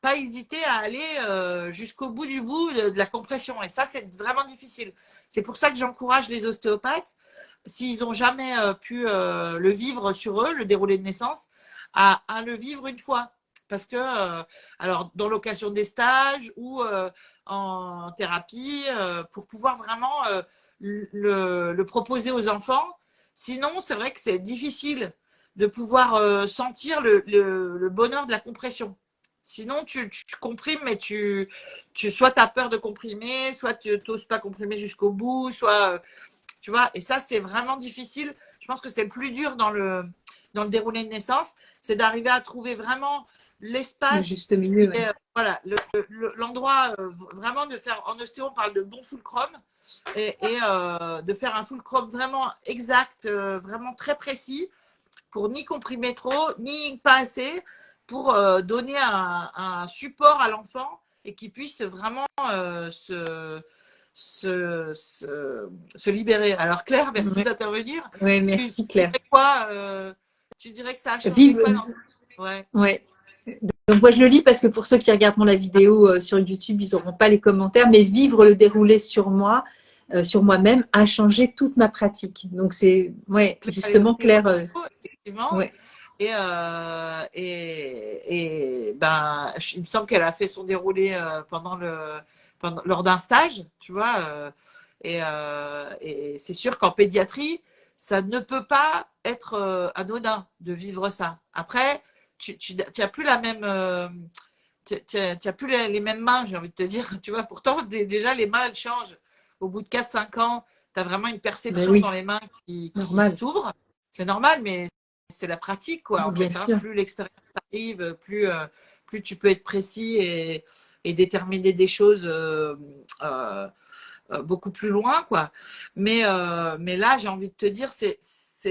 pas hésiter à aller jusqu'au bout de la compression. Et ça, c'est vraiment difficile. C'est pour ça que j'encourage les ostéopathes, s'ils n'ont jamais pu le vivre sur eux, le déroulé de naissance, à le vivre une fois. Parce que, alors, dans l'occasion des stages ou en thérapie, pour pouvoir vraiment le proposer aux enfants. Sinon, c'est vrai que c'est difficile de pouvoir sentir le bonheur de la compression. Sinon, tu comprimes, mais soit tu as peur de comprimer, soit tu n'oses pas comprimer jusqu'au bout, soit, tu vois, et ça, c'est vraiment difficile. Je pense que c'est le plus dur dans le déroulé de naissance, c'est d'arriver à trouver vraiment Le l'espace juste milieu, et ouais. voilà, l'endroit, vraiment de faire, en ostéo, on parle de bon fulcrum, et de faire un fulcrum vraiment exact, vraiment très précis, pour ni comprimer trop, ni pas assez, pour donner un support à l'enfant et qu'il puisse vraiment se libérer. Alors Claire, merci Ouais, d'intervenir. ouais, Tu merci Claire. dirais quoi tu dirais que ça a changé Vive, quoi dans... Ouais, ouais. Donc moi je le lis parce que pour ceux qui regarderont la vidéo sur YouTube, ils n'auront pas les commentaires, mais vivre le déroulé sur moi, sur moi-même, a changé toute ma pratique. Donc c'est, ouais, aller justement ostéo, Claire, effectivement. ouais, Ben, il me semble qu'elle a fait son déroulé lors d'un stage, tu vois. Et c'est sûr qu'en pédiatrie, ça ne peut pas être anodin de vivre ça. Après, tu as plus la même, tu as plus les mêmes mains, j'ai envie de te dire. Tu vois, pourtant, déjà, les mains, elles changent. Au bout de 4 5 ans, tu as vraiment une ben perception dans oui, les mains qui normal, s'ouvre. C'est normal, mais c'est la pratique, quoi, en bien fait. Hein. sûr. Plus l'expérience arrive, plus tu peux être précis et déterminer des choses euh, beaucoup plus loin, quoi. Mais là, j'ai envie de te dire, c'est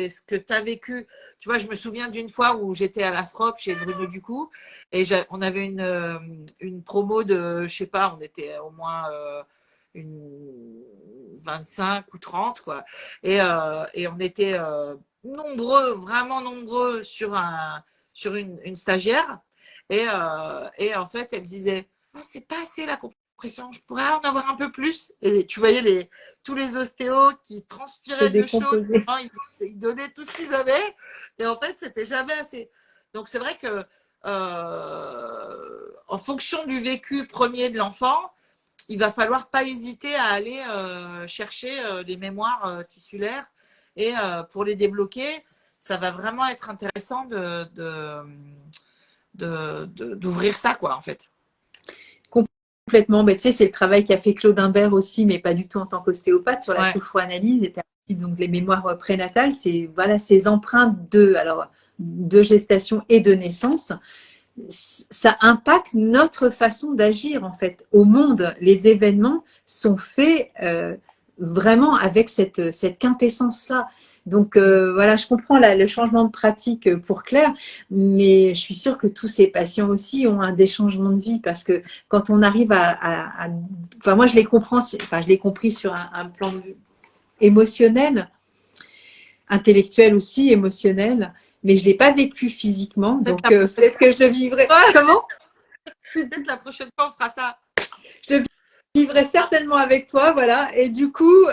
ce que tu as vécu. Tu vois, je me souviens d'une fois où j'étais à la FROP chez Bruno Ducou et on avait une promo de, je sais pas, on était au moins une 25 ou 30, quoi. Et on était nombreux, vraiment nombreux sur une stagiaire. Et en fait, elle disait, ah, c'est pas assez la compression, je pourrais en avoir un peu plus. Et tu voyais tous les ostéos qui Se transpiraient de chaud, décomposer. hein, ils donnaient tout ce qu'ils avaient. Et en fait, c'était jamais assez. Donc c'est vrai que en fonction du vécu premier de l'enfant, il va falloir pas hésiter à aller chercher les mémoires tissulaires et pour les débloquer, ça va vraiment être intéressant d'ouvrir ça, quoi, en fait. Complètement. Ben, tu sais, c'est le travail qu'a fait Claude Imbert aussi, mais pas du tout en tant qu'ostéopathe, sur la Ouais, sophroanalyse, et donc les mémoires prénatales. C'est voilà, ces empreintes de gestation et de naissance. Ça impacte notre façon d'agir en fait au monde. Les événements sont faits vraiment avec cette quintessence-là. Donc voilà, je comprends le changement de pratique pour Claire, mais je suis sûre que tous ces patients aussi ont des changements de vie parce que quand on arrive enfin moi je les comprends, enfin je l'ai compris sur un plan émotionnel, intellectuel aussi, émotionnel, mais je l'ai pas vécu physiquement, peut-être donc la prochaine peut-être que je le vivrai. fois, Comment? peut-être la prochaine fois, on fera ça. Je le vivrai certainement avec toi, voilà. Et du coup,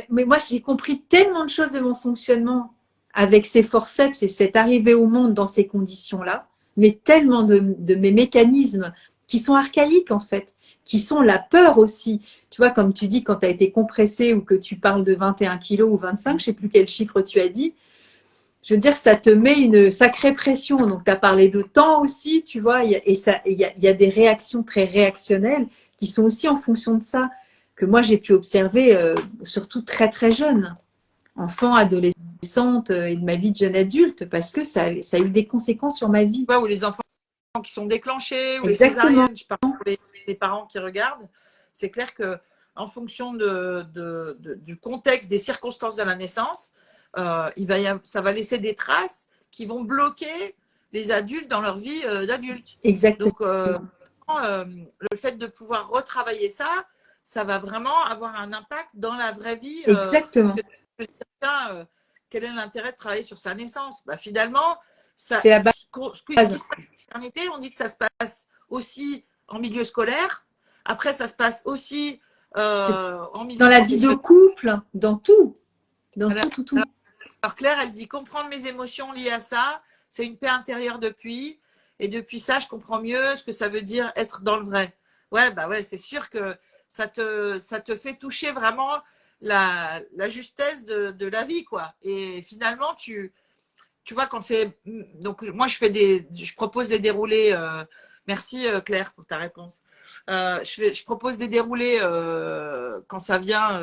mais moi, j'ai compris tellement de choses de mon fonctionnement avec ces forceps et cette arrivée au monde dans ces conditions-là, mais tellement de mes mécanismes qui sont archaïques en fait, qui sont la peur aussi. Tu vois, comme tu dis, quand tu as été compressé ou que tu parles de 21 kilos ou 25, je sais plus quel chiffre tu as dit, je veux dire, ça te met une sacrée pression. Donc, tu as parlé de temps aussi, tu vois, il y a des réactions très réactionnelles qui sont aussi en fonction de ça, que moi, j'ai pu observer, surtout très, très jeune, enfant, adolescente et de ma vie de jeune adulte, parce que ça a eu des conséquences sur ma vie. Ouais, ou les enfants qui sont déclenchés, ou les Exactement. césariennes, je parle pour les parents qui regardent. C'est clair que en fonction du contexte, des circonstances de la naissance, ça va laisser des traces qui vont bloquer les adultes dans leur vie d'adulte. Exactement. Donc, le fait de pouvoir retravailler ça, ça va vraiment avoir un impact dans la vraie vie. Exactement. Quel est l'intérêt de travailler sur sa naissance? Bah, finalement, c'est la base. Ce qui se passe en maternité, on dit que ça se passe aussi en milieu scolaire. Après, ça se passe aussi en milieu dans la vie de couple, dans tout. Dans tout. Alors Claire, elle dit comprendre mes émotions liées à ça, c'est une paix intérieure depuis. Et depuis ça, je comprends mieux ce que ça veut dire être dans le vrai. Ouais, bah ouais, c'est sûr que ça te fait toucher vraiment la justesse de la vie, quoi. Et finalement, tu vois, quand c'est. Donc, moi, je propose des déroulés. Merci, Claire, pour ta réponse. Je propose des déroulés quand ça vient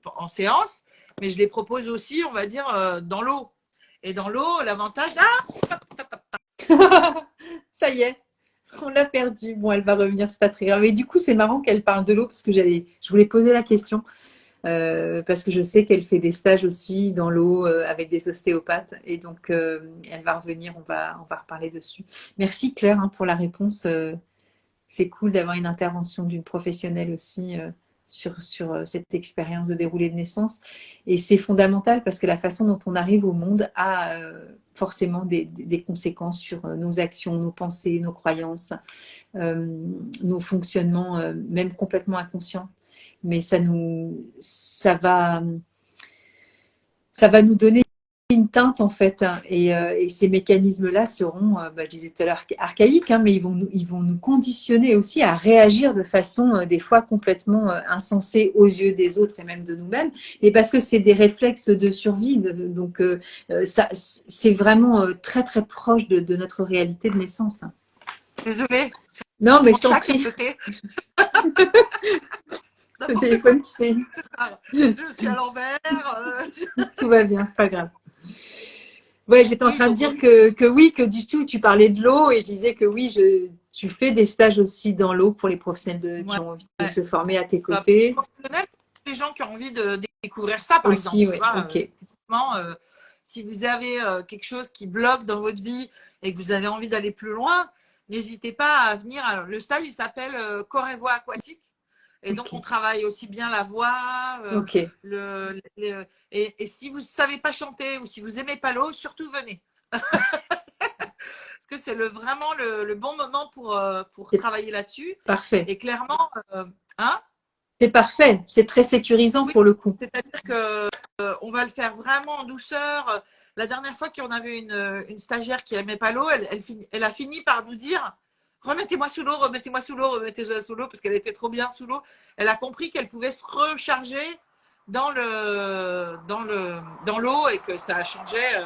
en séance, mais je les propose aussi, on va dire, dans l'eau. Et dans l'eau, l'avantage. Ça y est, on l'a perdu. Bon, elle va revenir, c'est pas très grave. Mais du coup, c'est marrant qu'elle parle de l'eau parce que je voulais poser la question. Parce que je sais qu'elle fait des stages aussi dans l'eau avec des ostéopathes et donc elle va revenir, on va reparler dessus. Merci Claire pour la réponse. C'est cool d'avoir une intervention d'une professionnelle aussi sur cette expérience de déroulé de naissance et c'est fondamental parce que la façon dont on arrive au monde a forcément des conséquences sur nos actions, nos pensées, nos croyances, nos fonctionnements même complètement inconscients. Mais ça va nous donner une teinte en fait, et ces mécanismes-là seront, je disais tout à l'heure, archaïques, mais ils vont nous conditionner aussi à réagir de façon des fois complètement insensée aux yeux des autres et même de nous-mêmes, et parce que c'est des réflexes de survie, donc ça, c'est vraiment très très proche de notre réalité de naissance. Désolée. Non, mais je t'en prie. Le téléphone qui s'est. Je suis à l'envers. Tout va bien, c'est pas grave. Ouais, j'étais en train de dire que oui, que du tout, tu parlais de l'eau et je disais que oui, tu fais des stages aussi dans l'eau pour les professionnels qui ont envie de se former à tes côtés. Les gens qui ont envie de découvrir ça, par aussi, exemple. Oui, ok. Si vous avez quelque chose qui bloque dans votre vie et que vous avez envie d'aller plus loin, n'hésitez pas à venir. Alors, le stage, il s'appelle Corps et Voix aquatique. Et donc, on travaille aussi bien la voix. Et si vous ne savez pas chanter ou si vous n'aimez pas l'eau, surtout venez. Parce que c'est vraiment le bon moment pour travailler là-dessus. Parfait. Et clairement, c'est parfait. C'est très sécurisant pour le coup. C'est-à-dire qu'on va le faire vraiment en douceur. La dernière fois qu'on avait une stagiaire qui n'aimait pas l'eau, elle a fini par nous dire remettez-moi sous l'eau, remettez-moi sous l'eau, remettez-moi sous l'eau, parce qu'elle était trop bien sous l'eau. Elle a compris qu'elle pouvait se recharger dans l'eau et que ça changeait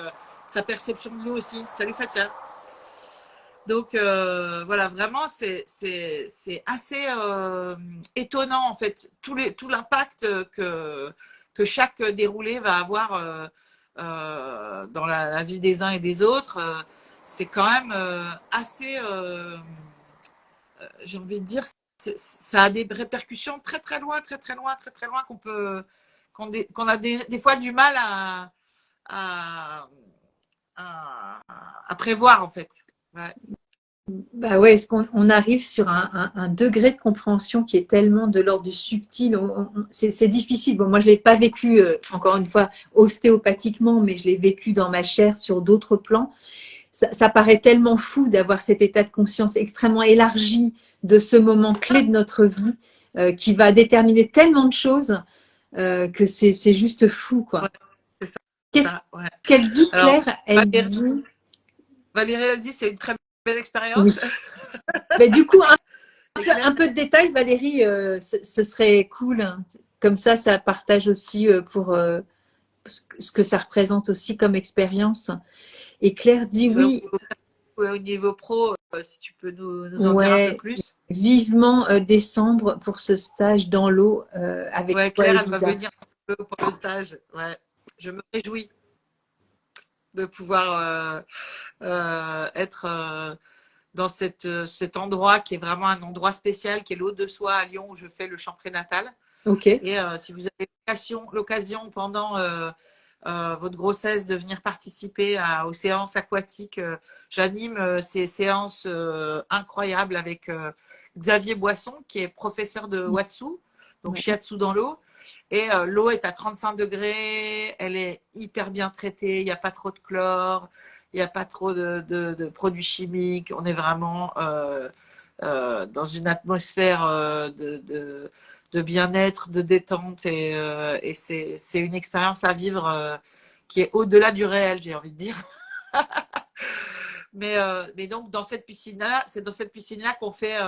sa perception de l'eau aussi. Salut Fatia. Donc voilà, vraiment c'est assez étonnant en fait tout l'impact que chaque déroulé va avoir dans la vie des uns et des autres. C'est quand même assez, j'ai envie de dire, ça a des répercussions très très loin qu'on a des fois du mal à prévoir en fait. Ouais. Bah ouais, est-ce qu'on arrive sur un degré de compréhension qui est tellement de l'ordre du subtil, c'est difficile. Bon, moi, je ne l'ai pas vécu, encore une fois, ostéopathiquement, mais je l'ai vécu dans ma chair sur d'autres plans. Ça paraît tellement fou d'avoir cet état de conscience extrêmement élargi de ce moment clé de notre vie, qui va déterminer tellement de choses que c'est juste fou, Ouais, quoi. c'est ça. Qu'est-ce Ouais. qu'elle dit, Alors, Claire? Elle Valérie, dit Valérie, elle dit c'est une très belle expérience. oui. Mais du coup, Et Claire, un peu de détails, Valérie, ce serait cool. Comme ça partage aussi pour ce que ça représente aussi comme expérience. Et Claire dit ouais, oui, au niveau pro, si tu peux nous en dire un peu ouais, plus. vivement décembre pour ce stage dans l'eau avec Ouais, toi, Claire, elle va Elisa. venir un peu pour le stage. Ouais. Je me réjouis de pouvoir être dans cet endroit qui est vraiment un endroit spécial, qui est l'Hôte de Soie à Lyon, où je fais le chant prénatal. Ok. Et si vous avez l'occasion pendant votre grossesse de venir participer aux séances aquatiques, j'anime ces séances incroyables avec Xavier Boisson, qui est professeur de Watsu, donc Ouais. shiatsu dans l'eau. Et l'eau est à 35 degrés, elle est hyper bien traitée, il n'y a pas trop de chlore, il n'y a pas trop de produits chimiques. On est vraiment dans une atmosphère de bien-être, de détente, et c'est une expérience à vivre qui est au-delà du réel, j'ai envie de dire. Mais donc, dans cette piscine-là, c'est dans cette piscine-là qu'on fait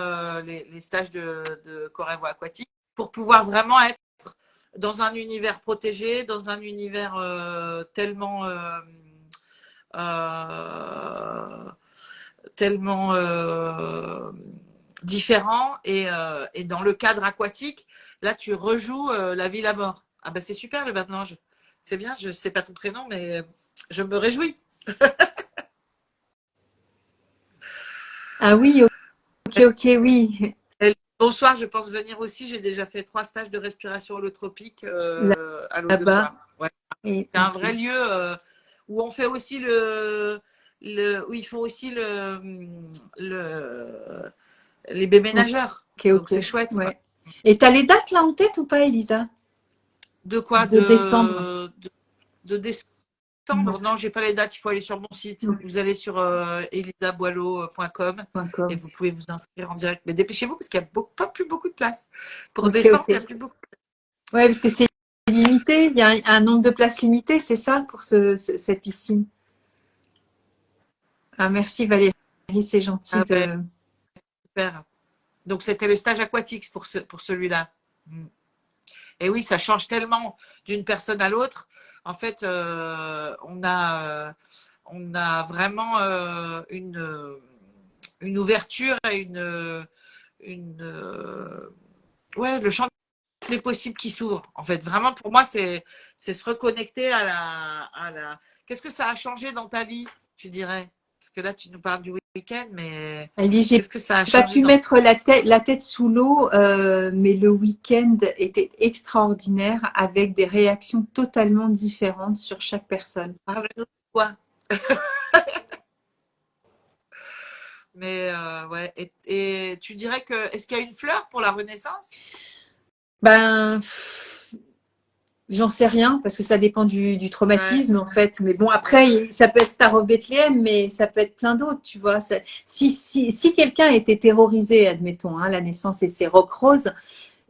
les stages de corps et voie aquatique pour pouvoir vraiment être dans un univers protégé, dans un univers euh, tellement différent. Et dans le cadre aquatique, là, tu rejoues la vie, la mort. Ah ben c'est super le maintenant. C'est bien, je ne sais pas ton prénom, mais je me réjouis. Ah oui, ok, oui. Bonsoir, je pense venir aussi. J'ai déjà fait 3 stages de respiration holotropique à l'eau de Là-bas. soie. Ouais. Et, C'est un ok. vrai lieu où on fait aussi où ils font aussi les bébés nageurs. Ok, Donc ok. c'est chouette, quoi. Ouais. Et t'as les dates là en tête ou pas, Elisa? De quoi? De décembre. De décembre? Ouais. Non, j'ai pas les dates. Il faut aller sur mon site. Vous allez sur elisaboileau.com et .com. vous pouvez vous inscrire en direct. Mais dépêchez-vous parce qu'il n'y a pas plus beaucoup de place. Pour Ok, décembre, il n'y a ok. plus beaucoup. Ouais, parce que c'est limité. Il y a un nombre de places limité, c'est ça, pour cette piscine. Ah, merci Valérie, c'est gentil Ah ben, de. super. Donc c'était le stage aquatique pour celui-là. Mm. Et oui, ça change tellement d'une personne à l'autre. En fait, on a vraiment une ouverture et une ouais, le champ des possibles qui s'ouvre. En fait, vraiment, pour moi, c'est se reconnecter à la. Qu'est-ce que ça a changé dans ta vie, tu dirais? Parce que là, tu nous parles du week-end, mais Elle dit, j'ai qu'est-ce que ça a pas changé pu dans mettre la tête sous l'eau, mais le week-end était extraordinaire avec des réactions totalement différentes sur chaque personne. parle-nous de quoi? Mais ouais. Et tu dirais que est-ce qu'il y a une fleur pour la Renaissance? Ben, j'en sais rien parce que ça dépend du Ouais, traumatisme en fait. Mais bon, ouais. après, ça peut être Star of Bethlehem, mais ça peut être plein d'autres, tu vois. Si quelqu'un était terrorisé, admettons, hein, la naissance et ses rocs roses,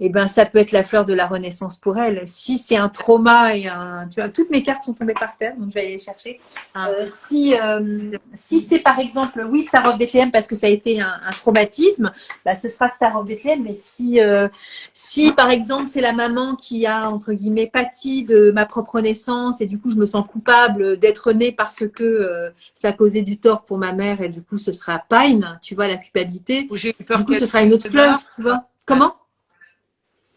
eh ben, ça peut être la fleur de la renaissance pour elle. Si c'est un trauma et un, tu vois, toutes mes cartes sont tombées par terre, donc je vais aller les chercher. Ah, Si c'est par exemple, oui, Star of Bethlehem parce que ça a été un traumatisme, bah, ce sera Star of Bethlehem. Mais si par exemple c'est la maman qui a entre guillemets pâti de ma propre naissance et du coup je me sens coupable d'être née parce que ça a causé du tort pour ma mère et du coup ce sera Pine, tu vois, la culpabilité. où j'ai eu Du peur coup qu'elle ce sera une autre fleur, meure. tu vois. Ouais. Comment?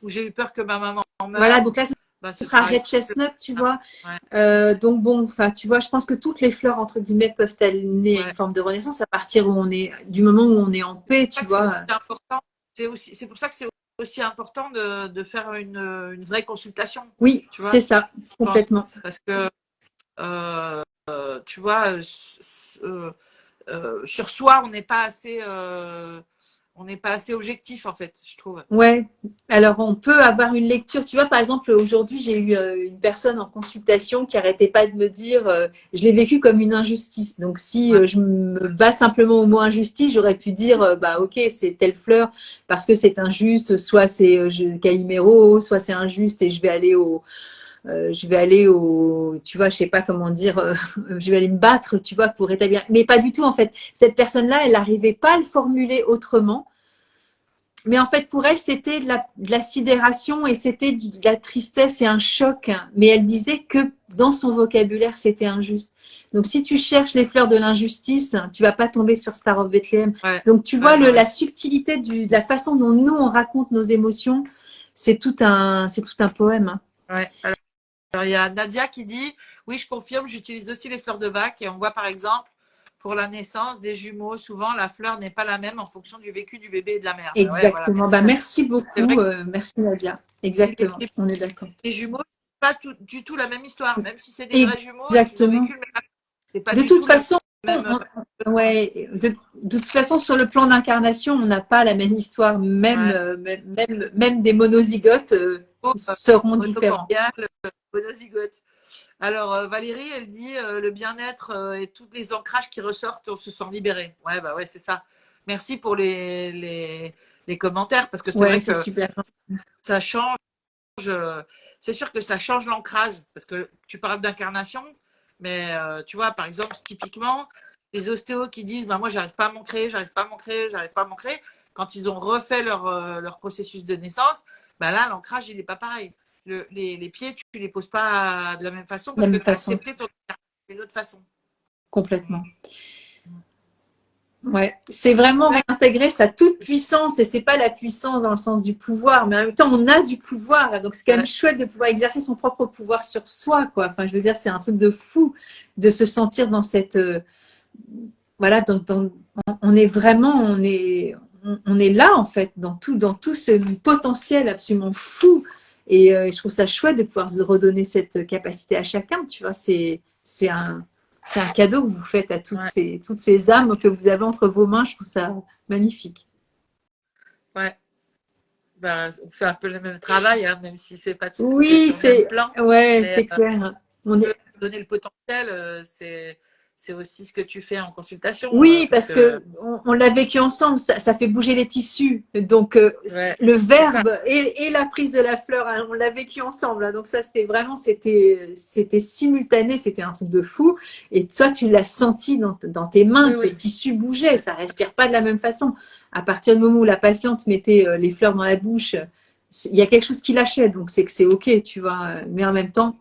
Où j'ai eu peur que ma maman Voilà, meure. donc là, Bah, ce ce sera sera une Red Chestnut, tu fleur. vois. Ouais, Donc bon, enfin, tu vois, je pense que toutes les fleurs, entre guillemets, peuvent amener à une ouais. forme de renaissance à partir où on est, du moment où on est en paix, C'est tu pour ça que vois. c'est important. C'est pour ça que c'est aussi important de faire une vraie consultation, Oui, tu c'est vois. ça, Je pense. complètement. Parce que tu vois, sur soi, on n'est pas assez, On n'est pas assez objectif, en fait, je trouve. Ouais, alors on peut avoir une lecture. Tu vois, par exemple, aujourd'hui, j'ai eu une personne en consultation qui arrêtait pas de me dire, je l'ai vécu comme une injustice. Donc, si Ouais, je me bats simplement au mot injustice, j'aurais pu dire, bah ok, c'est telle fleur parce que c'est injuste, soit c'est Calimero, soit c'est injuste et tu vois, je sais pas comment dire, je vais aller me battre, tu vois, pour rétablir. Mais pas du tout, en fait. Cette personne-là, elle n'arrivait pas à le formuler autrement. Mais en fait, pour elle, c'était de la sidération et c'était de la tristesse et un choc. Mais elle disait que dans son vocabulaire, c'était injuste. Donc, si tu cherches les fleurs de l'injustice, tu vas pas tomber sur Star of Bethlehem. ouais, Donc, tu vois, ouais, ouais. la subtilité de la façon dont nous, on raconte nos émotions, c'est tout un poème. Hein. Ouais. Alors, il y a Nadia qui dit, oui, je confirme, j'utilise aussi les fleurs de bac et on voit par exemple, pour la naissance des jumeaux, souvent la fleur n'est pas la même en fonction du vécu du bébé et de la mère. Ben ouais, voilà, Exactement. merci Bah, Nadia. merci C'est vrai beaucoup. Merci Nadia. que Exactement. On est d'accord. les jumeaux, pas du tout la même histoire, même si c'est des vrais jumeaux et qu'ils ont Exactement. vécu le même, c'est pas De du toute tout le façon, même. ouais, de toute façon, sur le plan d'incarnation, on n'a pas la même histoire. Même, Ouais. même des monozygotes seront différents. Monocordial, monozygote. Alors, Valérie, elle dit le bien-être et tous les ancrages qui ressortent, on se sent libéré. Ouais, bah ouais, c'est ça. Merci pour les commentaires parce que c'est Ouais, vrai c'est que super. ça change. C'est sûr que ça change l'ancrage parce que tu parles d'incarnation, mais tu vois, par exemple, typiquement, les ostéos qui disent bah, moi, j'arrive pas à m'ancrer, j'arrive pas à m'ancrer, j'arrive pas à m'ancrer, quand ils ont refait leur processus de naissance, bah là, l'ancrage, il n'est pas pareil. Les pieds, tu ne les poses pas de la même façon De la parce que même tu as façon, accepté ton incarnation d'une autre façon. complètement. Ouais, c'est vraiment réintégrer sa toute puissance et c'est pas la puissance dans le sens du pouvoir, mais en même temps on a du pouvoir, donc c'est quand même Ouais. chouette de pouvoir exercer son propre pouvoir sur soi, quoi. Enfin, je veux dire, c'est un truc de fou de se sentir dans cette, voilà, on est vraiment, on est là en fait dans tout ce potentiel absolument fou et je trouve ça chouette de pouvoir se redonner cette capacité à chacun, tu vois, c'est un cadeau que vous faites à Ouais. toutes ces âmes que vous avez entre vos mains. Je trouve ça magnifique. Ouais. Ben, on fait un peu le même travail, hein, même si c'est pas tout à fait Oui, sur le même plan. ouais, Mais c'est clair. On est, donner le potentiel, c'est aussi ce que tu fais en consultation. Oui, Parce parce que, que on l'a vécu ensemble, ça fait bouger les tissus. Donc ouais, le c'est ça. verbe et la prise de la fleur, hein, on l'a vécu ensemble. Hein. Donc ça, c'était simultané, c'était un truc de fou. Et toi, tu l'as senti dans tes mains, Oui, que les oui. tissus bougeaient, ça respire pas de la même façon. À partir du moment où la patiente mettait les fleurs dans la bouche, il y a quelque chose qui lâchait, donc c'est que c'est ok, tu vois. Mais en même temps,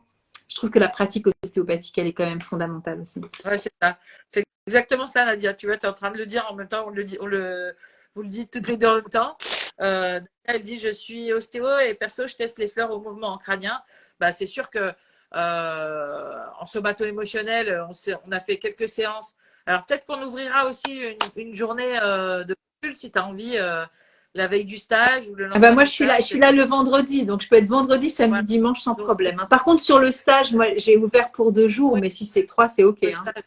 je trouve que la pratique ostéopathique, elle est quand même fondamentale aussi. Ouais, c'est ça. C'est exactement ça, Nadia. Tu vois, tu es en train de le dire en même temps. Vous le dites toutes les deux en même temps. Nadia, elle dit je suis ostéo et perso, je teste les fleurs au mouvement crânien. Bah, c'est sûr que en somato-émotionnel, on a fait quelques séances. Alors peut-être qu'on ouvrira aussi une journée de consulte si tu as envie la veille du stage ou le Ah bah lendemain moi, du stage. je suis là le vendredi, donc je peux être vendredi, samedi, Voilà. dimanche sans Donc, problème. Hein. Par contre, sur le stage, moi, j'ai ouvert pour 2 jours, oui, mais si c'est 3, c'est OK. le Hein. stage.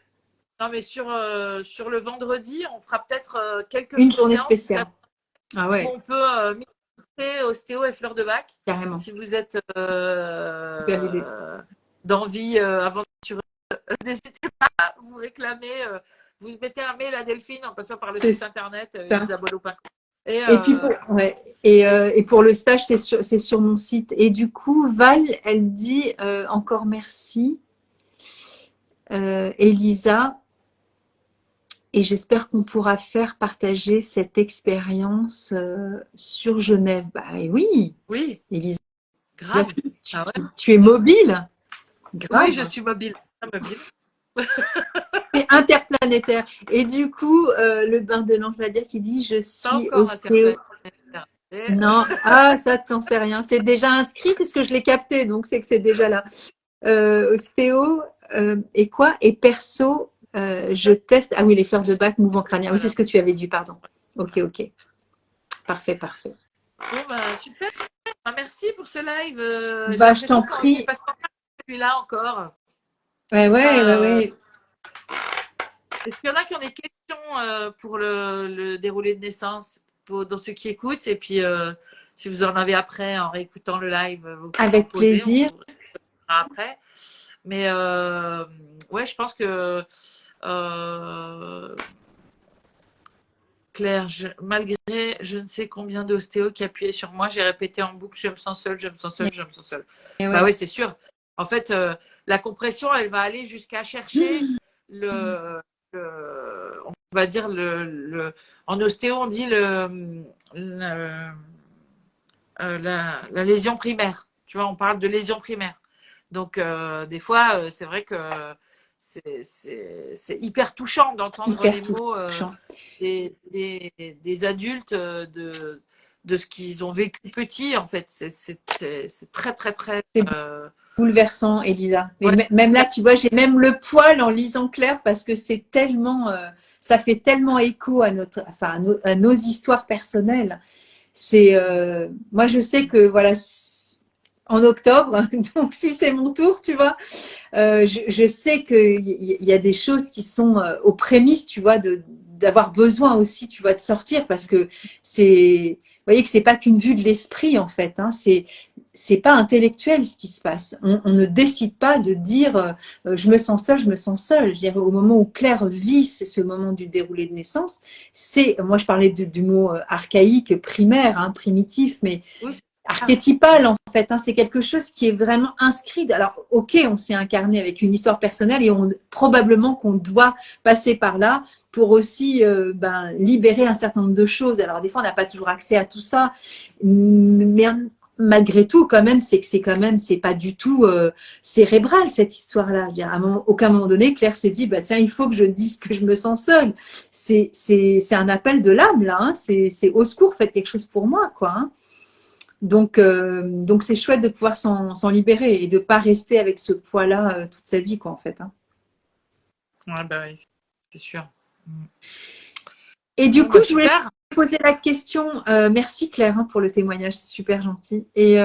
Non, mais sur le vendredi, on fera peut-être quelques Une journée séances si ça, spéciale. Ah où ouais, on peut mixer ostéo et fleurs de bac. carrément. Si vous êtes Super idée. d'envie aventureuse, n'hésitez pas à vous réclamer. Vous mettez un mail à Delphine en passant par le C'est site internet ça. Elisa Boileau-Pacon. Et, Et puis pour, ouais. Et pour le stage, c'est sur mon site. Et du coup, Val, elle dit encore merci, Elisa. Et j'espère qu'on pourra faire partager cette expérience sur Genève. Bah oui, oui, Elisa, grave. tu, Ah ouais. tu es mobile. Oui, je Grave. suis mobile. Très mobile. C'est interplanétaire. Et du coup, le bain de l'ange Nadia qui dit je Pas suis encore ostéo. interplanétaire. Et, Non, ah, ça, tu n'en sais rien. C'est déjà inscrit puisque je l'ai capté, donc c'est que c'est déjà là. Ostéo et quoi? Et perso, je teste. Ah oui, les fleurs de bac, mouvement crânien. Oui, c'est voilà. ce que tu avais dit, pardon. Ok, ok. Parfait, parfait. Bon, bah, super. Ah, merci pour ce live. J'ai Bah, je t'en l'impression qu'on est prie. passé en celui-là encore. Je Ouais, sais ouais, ouais, pas. ouais. Est-ce qu'il y en a qui ont des questions pour le déroulé de naissance? dans ceux qui écoutent. Et puis, si vous en avez après, en réécoutant le live, vous pouvez Avec en poser, plaisir. on pourra après. Mais ouais, je pense que Claire, malgré je ne sais combien d'ostéos qui appuyaient sur moi, j'ai répété en boucle, je me sens seule, je me sens seule, je me sens seule. Et Bah ouais. oui, c'est sûr. En fait, la compression, elle va aller jusqu'à chercher on va dire en ostéo, on dit la lésion primaire. Tu vois, on parle de lésion primaire. Donc, des fois, c'est vrai que c'est hyper touchant d'entendre Hyper les mots touchant. des adultes de ce qu'ils ont vécu petit, en fait. C'est très, très, très. C'est bouleversant, Elisa. Et Ouais. même là, tu vois, j'ai même le poil en lisant Claire parce que c'est tellement, ça fait tellement écho à à nos histoires personnelles. C'est, moi, je sais que voilà, en octobre, donc si c'est mon tour, tu vois, je sais qu'il y a des choses qui sont aux prémices, tu vois, d'avoir besoin aussi, tu vois, de sortir parce que vous voyez que c'est pas qu'une vue de l'esprit en fait, hein, c'est pas intellectuel ce qui se passe. On ne décide pas de dire je me sens seule, je me sens seule. Je veux dire, au moment où Claire vit ce moment du déroulé de naissance, moi je parlais du mot archaïque, primaire, hein, primitif, mais Oui, archétypal en fait, hein, c'est quelque chose qui est vraiment inscrit. Alors ok, on s'est incarné avec une histoire personnelle et probablement qu'on doit passer par là pour aussi libérer un certain nombre de choses. Alors des fois on n'a pas toujours accès à tout ça, mais malgré tout quand même c'est pas du tout cérébral cette histoire-là. Je veux dire, à aucun moment donné Claire s'est dit bah tiens il faut que je dise que je me sens seule. C'est un appel de l'âme là, hein. C'est au secours, faites quelque chose pour moi quoi. Hein. Donc c'est chouette de pouvoir s'en libérer et de ne pas rester avec ce poids-là toute sa vie, quoi, en fait. Hein. ouais, bah oui, c'est sûr. Et du Bon, coup, bah, je voulais super. poser la question. Merci Claire hein, pour le témoignage, c'est super gentil. Et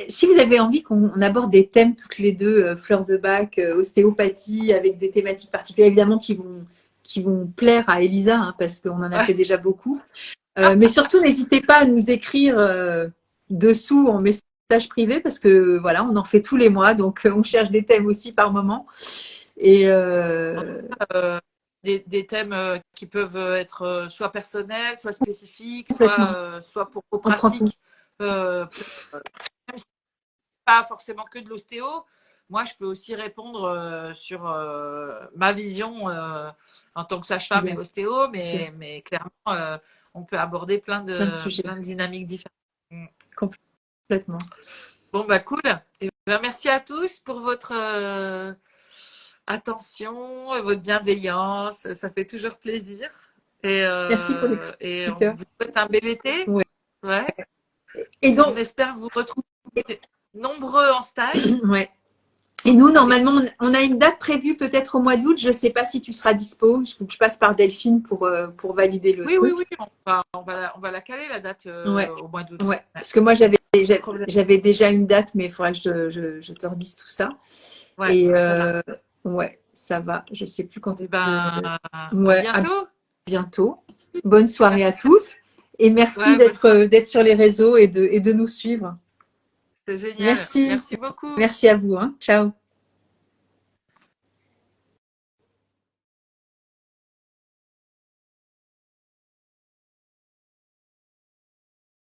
si vous avez envie qu'on aborde des thèmes toutes les deux, fleurs de bac, ostéopathie, avec des thématiques particulières, évidemment qui vont plaire à Elisa, hein, parce qu'on en a fait Ouais. déjà beaucoup. Mais surtout, n'hésitez pas à nous écrire dessous en message privé parce que voilà, on en fait tous les mois, donc on cherche des thèmes aussi par moment. Et Euh, des thèmes qui peuvent être soit personnels, soit spécifiques, complètement, soit pour vos on prend tout. pratiques. Même si c'est pas forcément que de l'ostéo, moi je peux aussi répondre sur ma vision en tant que sage-femme et Bien ostéo, sûr, mais clairement on peut aborder plein de sujets, plein de dynamiques différentes. Mm. complètement. Bon bah cool. Et ben, merci à tous pour votre attention, votre bienveillance, ça fait toujours plaisir. Merci pour les Et petits on cœurs. vous souhaite un bel été. Ouais. Ouais. Et On donc, espère vous retrouver nombreux en stage. ouais. Et nous, normalement, on a une date prévue peut-être au mois d'août. Je ne sais pas si tu seras dispo. Je passe par Delphine pour valider le Oui, oui, truc. oui, on va la caler la date Ouais, au mois d'août. ouais. Ouais, Parce que moi, pas de problème. j'avais déjà une date, mais il faudrait que je te redise tout ça. Ouais, Et ça marche. ouais, ça va. Je sais plus quand Et est-ce que. ben, à Ouais, à bientôt. bientôt. Bonne soirée à tous. Et merci Ouais, bonne soirée. d'être sur les réseaux et de nous suivre. C'est génial. Merci. Merci beaucoup. Merci à vous. Hein. Ciao.